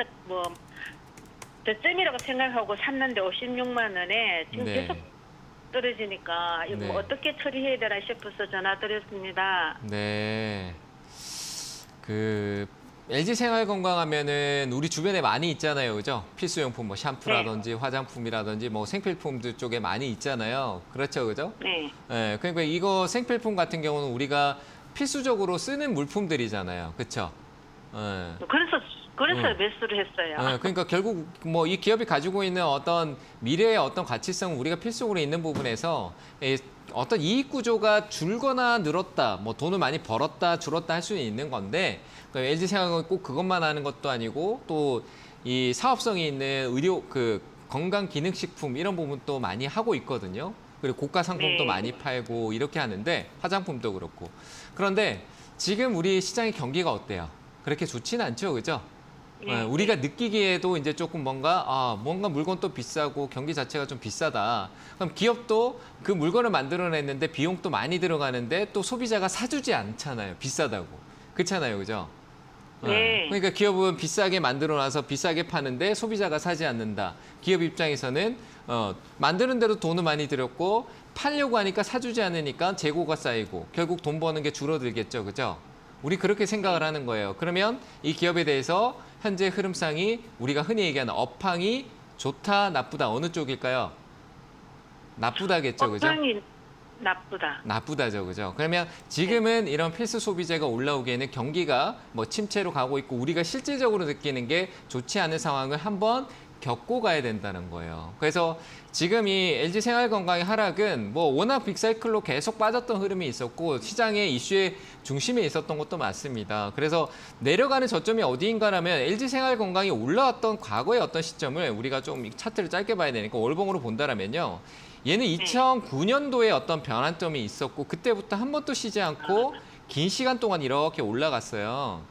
저점이라고 생각하고 샀는데 56만 원에 지금 네. 계속 떨어지니까 이거 네. 어떻게 처리해야 되나 싶어서 전화드렸습니다. 네. LG 생활건강하면은 우리 주변에 많이 있잖아요. 그죠? 필수용품 뭐 샴푸라든지 화장품이라든지 뭐 생필품들 쪽에 많이 있잖아요. 그렇죠. 그죠? 네. 네, 그러니까 이거 생필품 같은 경우는 우리가 필수적으로 쓰는 물품들이잖아요. 그렇죠? 네. 그래서 매수를 했어요. 그러니까 결국 뭐 이 기업이 가지고 있는 어떤 미래의 어떤 가치성은 우리가 필수적으로 있는 부분에서 어떤 이익 구조가 줄거나 늘었다, 뭐 돈을 많이 벌었다, 줄었다 할 수는 있는 건데 LG 생활은 꼭 그것만 하는 것도 아니고 또 이 사업성이 있는 의료 건강 기능식품 이런 부분도 많이 하고 있거든요. 그리고 고가 상품도 네. 많이 팔고 이렇게 하는데 화장품도 그렇고 그런데 지금 우리 시장의 경기가 어때요? 그렇게 좋지는 않죠, 그죠? 네. 우리가 느끼기에도 이제 조금 뭔가 물건도 비싸고 경기 자체가 좀 비싸다. 그럼 기업도 그 물건을 만들어냈는데 비용도 많이 들어가는데 또 소비자가 사주지 않잖아요. 비싸다고. 그렇잖아요, 그죠? 네. 그러니까 기업은 비싸게 만들어놔서 비싸게 파는데 소비자가 사지 않는다. 기업 입장에서는 만드는 데도 돈을 많이 들였고 팔려고 하니까 사주지 않으니까 재고가 쌓이고 결국 돈 버는 게 줄어들겠죠, 그죠? 우리 그렇게 생각을 하는 거예요. 그러면 이 기업에 대해서 현재 흐름상이 우리가 흔히 얘기하는 업황이 좋다, 나쁘다 어느 쪽일까요? 나쁘다겠죠, 그죠? 나쁘다. 나쁘다죠, 그죠? 그러면 지금은 이런 필수 소비재가 올라오기에는 경기가 뭐 침체로 가고 있고 우리가 실질적으로 느끼는 게 좋지 않은 상황을 한번 겪고 가야 된다는 거예요. 그래서 지금 이 LG 생활건강의 하락은 뭐 워낙 빅사이클로 계속 빠졌던 흐름이 있었고 시장의 이슈의 중심에 있었던 것도 맞습니다. 그래서 내려가는 저점이 어디인가라면 LG 생활건강이 올라왔던 과거의 어떤 시점을 우리가 좀 차트를 짧게 봐야 되니까 월봉으로 본다라면요. 얘는 2009년도에 어떤 변환점이 있었고 그때부터 한 번도 쉬지 않고 긴 시간 동안 이렇게 올라갔어요.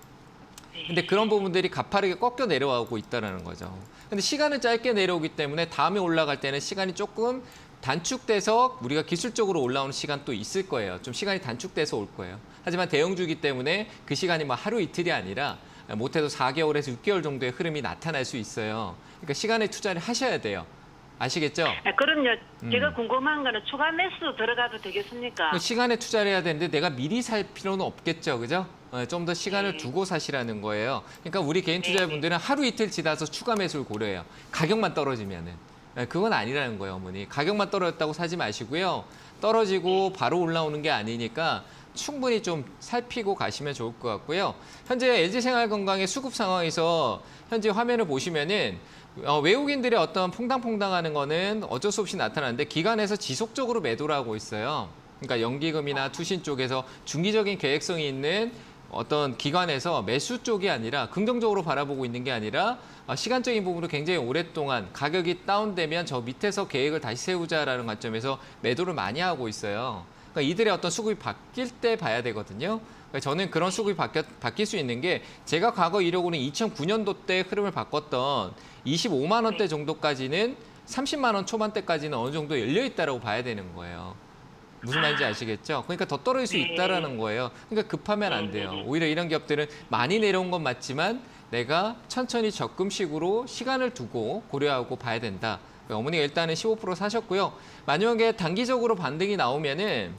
근데 그런 부분들이 가파르게 꺾여 내려오고 있다는 거죠. 근데 시간은 짧게 내려오기 때문에 다음에 올라갈 때는 시간이 조금 단축돼서 우리가 기술적으로 올라오는 시간 또 있을 거예요. 좀 시간이 단축돼서 올 거예요. 하지만 대형주기 때문에 그 시간이 뭐 하루 이틀이 아니라 못해도 4개월에서 6개월 정도의 흐름이 나타날 수 있어요. 그러니까 시간에 투자를 하셔야 돼요. 아시겠죠? 그럼요. 제가 궁금한 거는 추가 매수 들어가도 되겠습니까? 그 시간에 투자를 해야 되는데 내가 미리 살 필요는 없겠죠, 그죠? 좀 더 시간을 두고 사시라는 거예요. 그러니까 우리 개인 투자자분들은 하루 이틀 지나서 추가 매수를 고려해요. 가격만 떨어지면은. 그건 아니라는 거예요, 어머니. 가격만 떨어졌다고 사지 마시고요. 떨어지고 바로 올라오는 게 아니니까 충분히 좀 살피고 가시면 좋을 것 같고요. 현재 LG생활건강의 수급 상황에서 현재 화면을 보시면은 외국인들의 어떤 퐁당퐁당하는 거는 어쩔 수 없이 나타나는데 기관에서 지속적으로 매도를 하고 있어요. 그러니까 연기금이나 투신 쪽에서 중기적인 계획성이 있는 어떤 기관에서 매수 쪽이 아니라 긍정적으로 바라보고 있는 게 아니라 시간적인 부분으로 굉장히 오랫동안 가격이 다운되면 저 밑에서 계획을 다시 세우자라는 관점에서 매도를 많이 하고 있어요. 그러니까 이들의 어떤 수급이 바뀔 때 봐야 되거든요. 그러니까 저는 그런 수급이 바뀔 수 있는 게 제가 과거 이력으로는 2009년도 때 흐름을 바꿨던 25만 원대 정도까지는 30만 원 초반대까지는 어느 정도 열려 있다라고 봐야 되는 거예요. 무슨 말인지 아시겠죠? 그러니까 더 떨어질 수 있다라는 거예요. 그러니까 급하면 안 돼요. 오히려 이런 기업들은 많이 내려온 건 맞지만 내가 천천히 적금식으로 시간을 두고 고려하고 봐야 된다. 어머니가 일단은 15% 사셨고요. 만약에 단기적으로 반등이 나오면은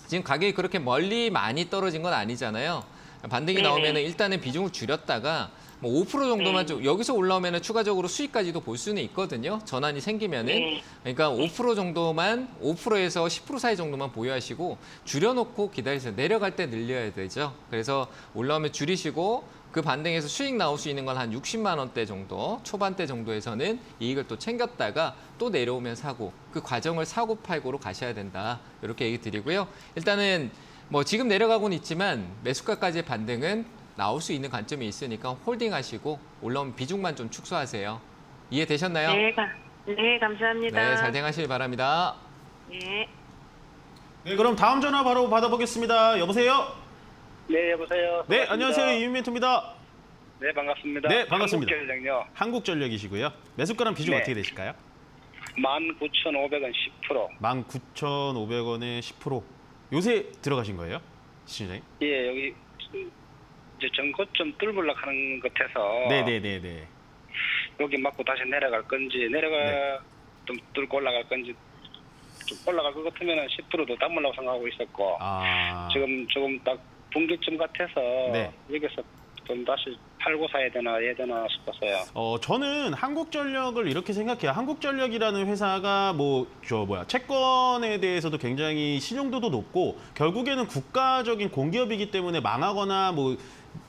지금 가격이 그렇게 멀리 많이 떨어진 건 아니잖아요. 반등이 나오면은 일단은 비중을 줄였다가 뭐 5% 정도만 좀 여기서 올라오면은 추가적으로 수익까지도 볼 수는 있거든요. 전환이 생기면은 그러니까 5% 정도만 5%에서 10% 사이 정도만 보유하시고 줄여놓고 기다리세요. 내려갈 때 늘려야 되죠. 그래서 올라오면 줄이시고 그 반등에서 수익 나올 수 있는 건 한 60만 원대 정도 초반대 정도에서는 이익을 또 챙겼다가 또 내려오면 사고 그 과정을 사고 팔고로 가셔야 된다. 이렇게 얘기 드리고요. 일단은 뭐 지금 내려가고는 있지만 매수가까지의 반등은 나올 수 있는 관점이 있으니까 홀딩하시고 올라온 비중만 좀 축소하세요. 이해되셨나요? 네, 감사합니다. 네, 잘 행하시길 바랍니다. 네. 네, 그럼 다음 전화 바로 받아보겠습니다. 여보세요? 네, 여보세요. 네, 안녕하세요. 이민 멘토입니다. 네, 반갑습니다. 네, 반갑습니다. 한국전력요. 한국전력이시고요. 매수가랑 비중 네. 어떻게 되실까요? 19,500원 10%. 19,500원에 10%. 요새 들어가신 거예요? 시청자님? 예, 여기 이제 전고점 뚫으려고 하는 것 같아서 네네네네. 여기 맞고 다시 내려갈 건지 좀 뚫고 올라갈 건지 좀 올라갈 것 같으면 10%도 담으려고 생각하고 있었고 지금 조금 딱 분기점 같아서 네. 여기서 좀 다시 팔고 사야 되나 해야 되나 싶었어요. 저는 한국전력을 이렇게 생각해요. 한국전력이라는 회사가 채권에 대해서도 굉장히 신용도도 높고 결국에는 국가적인 공기업이기 때문에 망하거나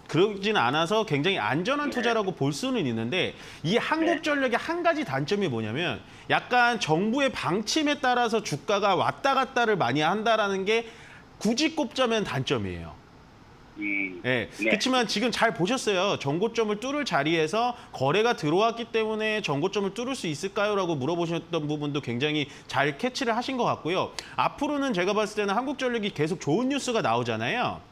그러진 않아서 굉장히 안전한 투자라고 볼 수는 있는데 이 한국전력의 한 가지 단점이 뭐냐면 약간 정부의 방침에 따라서 주가가 왔다 갔다를 많이 한다라는 게 굳이 꼽자면 단점이에요. 네. 그렇지만 지금 잘 보셨어요. 정고점을 뚫을 자리에서 거래가 들어왔기 때문에 정고점을 뚫을 수 있을까요? 라고 물어보셨던 부분도 굉장히 잘 캐치를 하신 것 같고요. 앞으로는 제가 봤을 때는 한국전력이 계속 좋은 뉴스가 나오잖아요.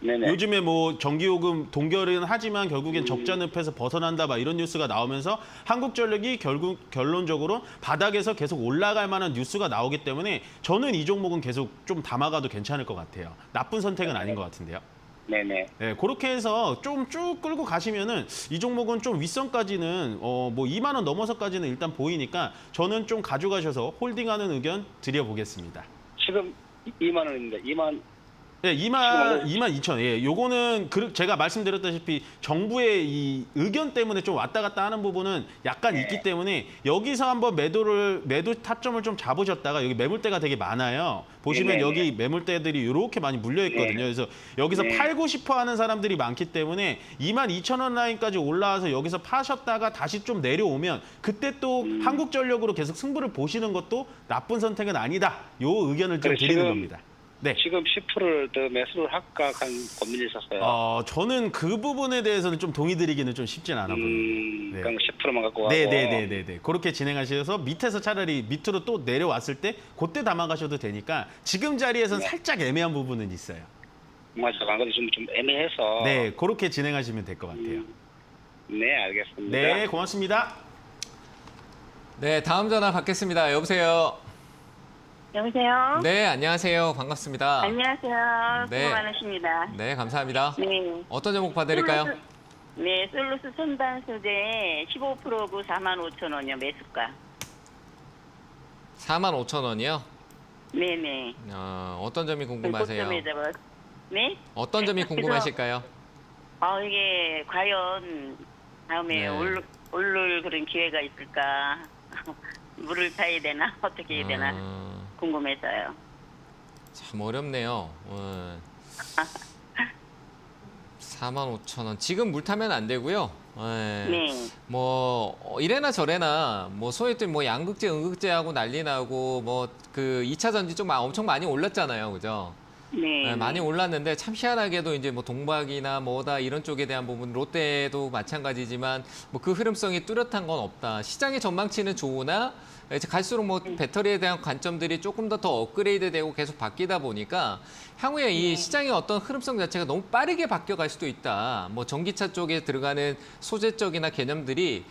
네네. 요즘에 전기요금 동결은 하지만 결국엔 적자늪에서 벗어난다 이런 뉴스가 나오면서 한국전력이 결론적으로 바닥에서 계속 올라갈 만한 뉴스가 나오기 때문에 저는 이 종목은 계속 좀 담아가도 괜찮을 것 같아요. 나쁜 선택은 아닌 것 같은데요. 네네. 네, 그렇게 해서 좀 쭉 끌고 가시면은 이 종목은 좀 윗선까지는 2만 원 넘어서까지는 일단 보이니까 저는 좀 가져가셔서 홀딩하는 의견 드려보겠습니다. 지금 2만 원입니다. 예, 22,000. 예, 요거는 제가 말씀드렸다시피 정부의 이 의견 때문에 좀 왔다 갔다 하는 부분은 약간 있기 때문에 여기서 한번 매도 타점을 좀 잡으셨다가 여기 매물대가 되게 많아요. 보시면 여기 매물대들이 이렇게 많이 물려 있거든요. 그래서 여기서 팔고 싶어 하는 사람들이 많기 때문에 22,000원 라인까지 올라와서 여기서 파셨다가 다시 좀 내려오면 그때 또 한국전력으로 계속 승부를 보시는 것도 나쁜 선택은 아니다. 요 의견을 좀 그래, 드리는 지금 겁니다. 네. 지금 10%를 더 매수를 할까 한 고민이 있었어요. 저는 그 부분에 대해서는 좀 동의 드리기는 좀 쉽진 않아 보입니다. 네. 그럼 10%만 갖고 가고. 네네네네. 그렇게 진행하셔서 밑에서 차라리 밑으로 또 내려왔을 때 그때 담아가셔도 되니까 지금 자리에서는 살짝 애매한 부분은 있어요. 맞아, 안 그래도 좀 애매해서. 네, 그렇게 진행하시면 될 것 같아요. 네, 알겠습니다. 네, 고맙습니다. 네, 다음 전화 받겠습니다. 여보세요. 여보세요? 네, 안녕하세요. 반갑습니다. 안녕하세요. 네. 수고 많으십니다. 네, 감사합니다. 네. 어떤 종목 봐드릴까요? 네, 솔루스 선반 소재 15%고 45,000원이요, 매수가. 45,000원이요? 네네. 어떤 점이 궁금하세요? 네? 어떤 점이 궁금하실까요? 이게 과연 다음에 네. 오를 그런 기회가 있을까? 물을 타야 되나? 어떻게 해야 되나? 궁금해서요. 참 어렵네요. 45,000원. 지금 물 타면 안 되고요. 네. 뭐 이래나 저래나 뭐 소위 또 뭐 양극재, 음극재하고 난리 나고 뭐 그 2차 전지 좀 엄청 많이 올랐잖아요. 그죠? 네. 많이 올랐는데 참 희한하게도 이제 뭐 동박이나 뭐다 이런 쪽에 대한 부분, 롯데도 마찬가지지만 뭐 그 흐름성이 뚜렷한 건 없다. 시장의 전망치는 좋으나 이제 갈수록 뭐 배터리에 대한 관점들이 조금 더 업그레이드되고 계속 바뀌다 보니까 향후에 이 시장의 어떤 흐름성 자체가 너무 빠르게 바뀌어갈 수도 있다. 뭐 전기차 쪽에 들어가는 소재적이나 개념들이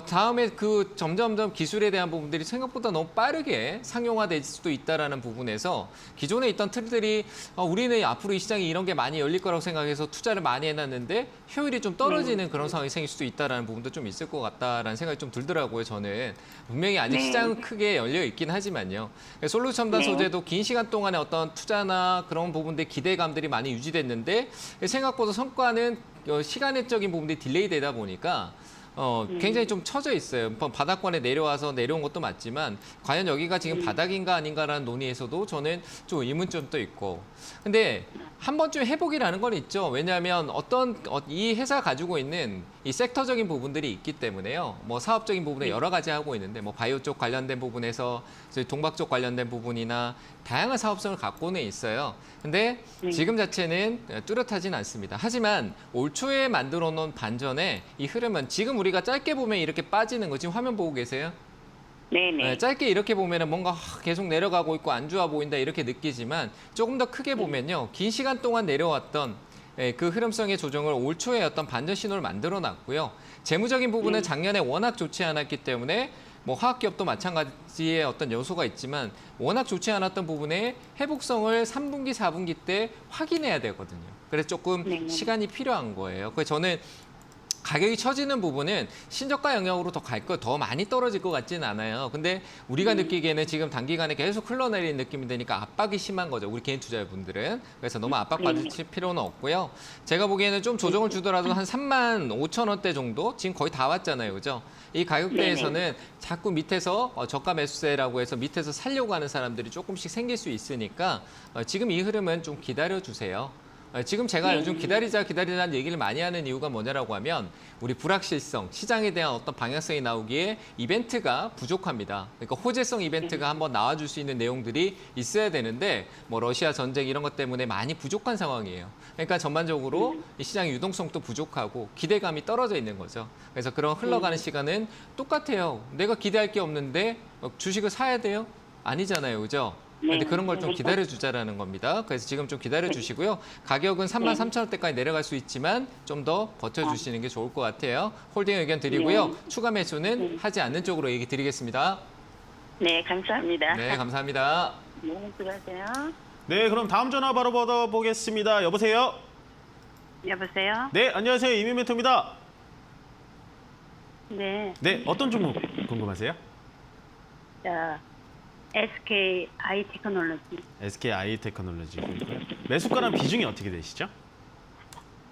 다음에 그 점점점 기술에 대한 부분들이 생각보다 너무 빠르게 상용화될 수도 있다라는 부분에서 기존에 있던 틀들이 우리는 앞으로 이 시장이 이런 게 많이 열릴 거라고 생각해서 투자를 많이 해놨는데 효율이 좀 떨어지는 그런 상황이 생길 수도 있다라는 부분도 좀 있을 것 같다라는 생각이 좀 들더라고요. 저는 분명히 아직 시장은 크게 열려 있긴 하지만요. 솔루션 첨단 소재도 긴 시간 동안에 어떤 투자나 그런 부분들 기대감들이 많이 유지됐는데 생각보다 성과는 시간적인 부분들이 딜레이 되다 보니까 굉장히 좀 처져 있어요. 바닥권에 내려온 것도 맞지만 과연 여기가 지금 바닥인가 아닌가라는 논의에서도 저는 좀 의문점도 있고. 근데 한 번쯤 해보기라는 건 있죠. 왜냐하면 이 회사가 가지고 있는 이 섹터적인 부분들이 있기 때문에요. 뭐 사업적인 부분에 여러 가지 하고 있는데 뭐 바이오 쪽 관련된 부분에서 동박 쪽 관련된 부분이나 다양한 사업성을 갖고는 있어요. 근데 지금 자체는 뚜렷하진 않습니다. 하지만 올 초에 만들어 놓은 반전의 이 흐름은 지금 우리가 짧게 보면 이렇게 빠지는 거 지금 화면 보고 계세요? 네네. 짧게 이렇게 보면은 뭔가 계속 내려가고 있고 안 좋아 보인다 이렇게 느끼지만 조금 더 크게 보면요. 긴 시간 동안 내려왔던 그 흐름성의 조정을 올 초에 어떤 반전 신호를 만들어 놨고요. 재무적인 부분은 작년에 워낙 좋지 않았기 때문에 뭐 화학기업도 마찬가지의 어떤 요소가 있지만 워낙 좋지 않았던 부분에 회복성을 3분기, 4분기 때 확인해야 되거든요. 그래서 조금 시간이 필요한 거예요. 그래서 저는 가격이 처지는 부분은 신저가 영역으로 더 많이 떨어질 것 같지는 않아요. 근데 우리가 느끼기에는 지금 단기간에 계속 흘러내리는 느낌이 되니까 압박이 심한 거죠. 우리 개인 투자자분들은. 그래서 너무 압박받을 필요는 없고요. 제가 보기에는 좀 조정을 주더라도 한 35,000원대 정도? 지금 거의 다 왔잖아요. 그죠? 이 가격대에서는 자꾸 밑에서 저가 매수세라고 해서 밑에서 살려고 하는 사람들이 조금씩 생길 수 있으니까 지금 이 흐름은 좀 기다려주세요. 지금 제가 요즘 기다리자는 얘기를 많이 하는 이유가 뭐냐라고 하면 우리 불확실성, 시장에 대한 어떤 방향성이 나오기에 이벤트가 부족합니다. 그러니까 호재성 이벤트가 한번 나와줄 수 있는 내용들이 있어야 되는데 뭐 러시아 전쟁 이런 것 때문에 많이 부족한 상황이에요. 그러니까 전반적으로 이 시장의 유동성도 부족하고 기대감이 떨어져 있는 거죠. 그래서 그런 흘러가는 시간은 똑같아요. 내가 기대할 게 없는데 주식을 사야 돼요? 아니잖아요. 그죠? 근데 그런 걸 좀 기다려주자라는 겁니다. 그래서 지금 좀 기다려주시고요. 가격은 33,000원대까지 내려갈 수 있지만 좀 더 버텨주시는 게 좋을 것 같아요. 홀딩 의견 드리고요. 추가 매수는 하지 않는 쪽으로 얘기 드리겠습니다. 네, 감사합니다. 네, 감사합니다. 네, 수고하세요. 네, 그럼 다음 전화 바로 받아보겠습니다. 여보세요? 여보세요? 네, 안녕하세요. 이민멘토입니다. 네. 네, 어떤 종목 궁금하세요? 자, SK 아이 테크놀로지 SK 아이 테크놀로지고요. 매수가랑 비중이 어떻게 되시죠?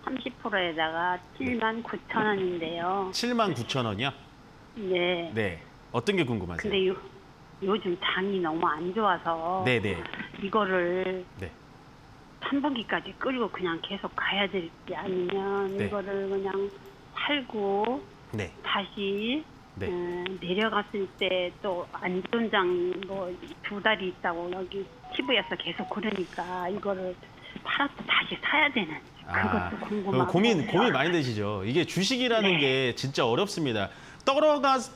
30%에다가 79,000원인데요. 79,000원이요? 네. 네. 어떤 게 궁금하세요? 근데 요즘 장이 너무 안 좋아서 네네. 이거를 네. 3분기까지 끌고 그냥 계속 가야 될지 아니면 네. 이거를 그냥 팔고 네. 다시 네. 내려갔을 때 또 안 좋은 장 뭐 2달이 있다고 여기 TV에서 계속 그러니까 이거를 팔아서 다시 사야 되는지 그것도 궁금하고. 고민 많이 되시죠. 이게 주식이라는 네. 게 진짜 어렵습니다.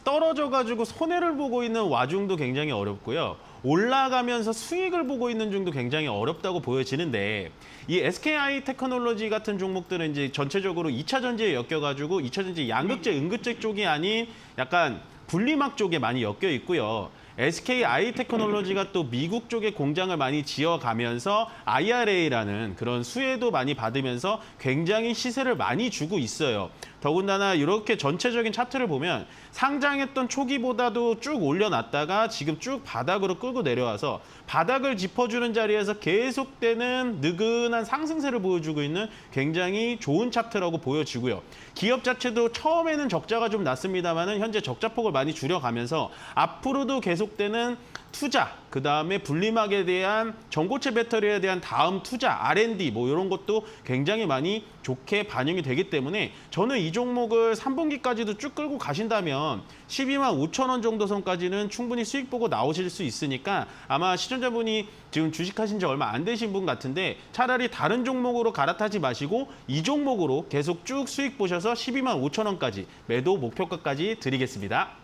떨어져가지고 손해를 보고 있는 와중도 굉장히 어렵고요. 올라가면서 수익을 보고 있는 중도 굉장히 어렵다고 보여지는데 이 SKI 테크놀로지 같은 종목들은 이제 전체적으로 2차 전지에 엮여가지고 2차 전지 양극재, 음극재 쪽이 아닌 약간 분리막 쪽에 많이 엮여 있고요. SKI 테크놀로지가 또 미국 쪽에 공장을 많이 지어가면서 IRA라는 그런 수혜도 많이 받으면서 굉장히 시세를 많이 주고 있어요. 더군다나 이렇게 전체적인 차트를 보면 상장했던 초기보다도 쭉 올려놨다가 지금 쭉 바닥으로 끌고 내려와서 바닥을 짚어주는 자리에서 계속되는 느긋한 상승세를 보여주고 있는 굉장히 좋은 차트라고 보여지고요. 기업 자체도 처음에는 적자가 좀 났습니다만 현재 적자폭을 많이 줄여가면서 앞으로도 계속되는 투자, 그다음에 분리막에 대한 전고체 배터리에 대한 다음 투자, R&D 뭐 이런 것도 굉장히 많이 좋게 반영이 되기 때문에 저는 이 종목을 3분기까지도 쭉 끌고 가신다면 12만 5천 원 정도 선까지는 충분히 수익 보고 나오실 수 있으니까 아마 시청자분이 지금 주식하신 지 얼마 안 되신 분 같은데 차라리 다른 종목으로 갈아타지 마시고 이 종목으로 계속 쭉 수익 보셔서 12만 5천 원까지 매도 목표가까지 드리겠습니다.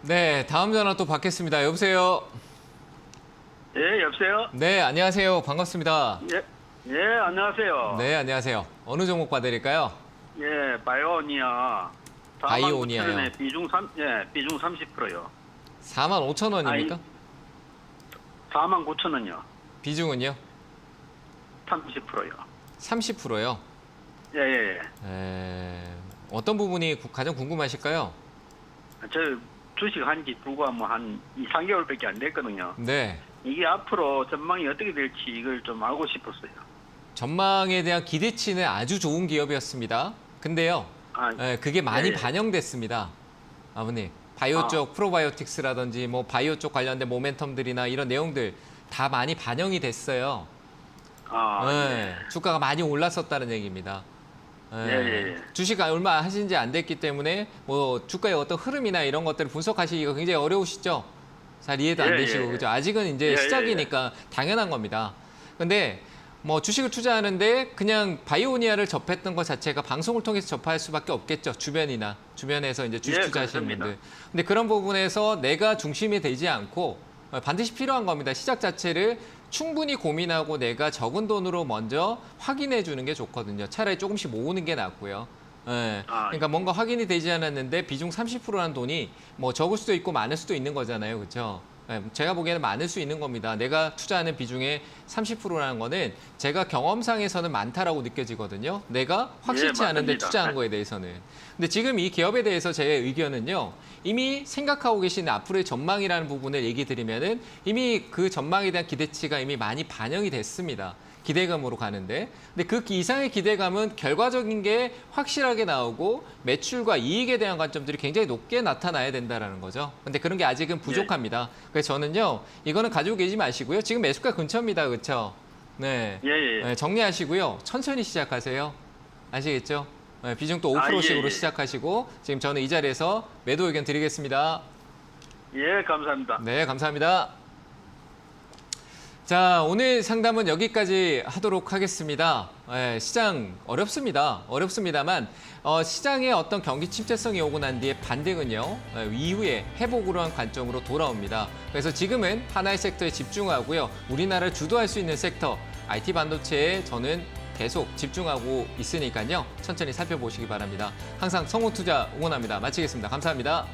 네, 다음 전화 또 받겠습니다. 여보세요? 예, 여보세요? 네, 안녕하세요. 반갑습니다. 예, 안녕하세요. 네, 안녕하세요. 어느 종목 봐드릴까요? 예, 바이오니아. 바이오니아요. 비중 30%요. 45,000원입니까? 49,000원요. 비중은요? 30%요. 30%요? 예. 어떤 부분이 가장 궁금하실까요? 저 주식 한지 불과 뭐 한 2, 3개월밖에 안 됐거든요. 네. 이게 앞으로 전망이 어떻게 될지 이걸 좀 알고 싶었어요. 전망에 대한 기대치는 아주 좋은 기업이었습니다. 근데요, 그게 많이 반영됐습니다. 아버님, 바이오 쪽 프로바이오틱스라든지 뭐 바이오 쪽 관련된 모멘텀들이나 이런 내용들 다 많이 반영이 됐어요. 주가가 많이 올랐었다는 얘기입니다. 주식 얼마 하신 지 안 됐기 때문에 뭐 주가의 어떤 흐름이나 이런 것들을 분석하시기가 굉장히 어려우시죠? 잘 이해도 안 되시고 그죠? 아직은 이제 시작이니까 당연한 겁니다. 근데 뭐 주식을 투자하는데 그냥 바이오니아를 접했던 것 자체가 방송을 통해서 접할 수밖에 없겠죠. 주변에서 이제 주식 투자하시는 분들. 근데 그런 부분에서 내가 중심이 되지 않고 반드시 필요한 겁니다. 시작 자체를 충분히 고민하고 내가 적은 돈으로 먼저 확인해 주는 게 좋거든요. 차라리 조금씩 모으는 게 낫고요. 그러니까 뭔가 확인이 되지 않았는데 비중 30%라는 돈이 뭐 적을 수도 있고 많을 수도 있는 거잖아요. 그렇죠? 제가 보기에는 많을 수 있는 겁니다. 내가 투자하는 비중의 30%라는 거는 제가 경험상에서는 많다라고 느껴지거든요. 내가 확실치 않은데 투자한 거에 대해서는. 근데 지금 이 기업에 대해서 제 의견은요. 이미 생각하고 계신 앞으로의 전망이라는 부분을 얘기 드리면은 이미 그 전망에 대한 기대치가 이미 많이 반영이 됐습니다. 기대감으로 가는데. 근데 그 이상의 기대감은 결과적인 게 확실하게 나오고 매출과 이익에 대한 관점들이 굉장히 높게 나타나야 된다는 거죠. 근데 그런 게 아직은 부족합니다. 그래서 저는요, 이거는 가지고 계시지 마시고요. 지금 매수가 근처입니다. 그렇죠? 네. 정리하시고요. 천천히 시작하세요. 아시겠죠? 비중 또 5%씩으로 시작하시고 지금 저는 이 자리에서 매도 의견 드리겠습니다. 예, 감사합니다. 네, 감사합니다. 자, 오늘 상담은 여기까지 하도록 하겠습니다. 시장 어렵습니다만 시장의 어떤 경기 침체성이 오고 난 뒤에 반등은요. 이후에 회복으로 한 관점으로 돌아옵니다. 그래서 지금은 하나의 섹터에 집중하고요. 우리나라를 주도할 수 있는 섹터, IT 반도체에 저는 계속 집중하고 있으니까요. 천천히 살펴보시기 바랍니다. 항상 성공투자 응원합니다. 마치겠습니다. 감사합니다.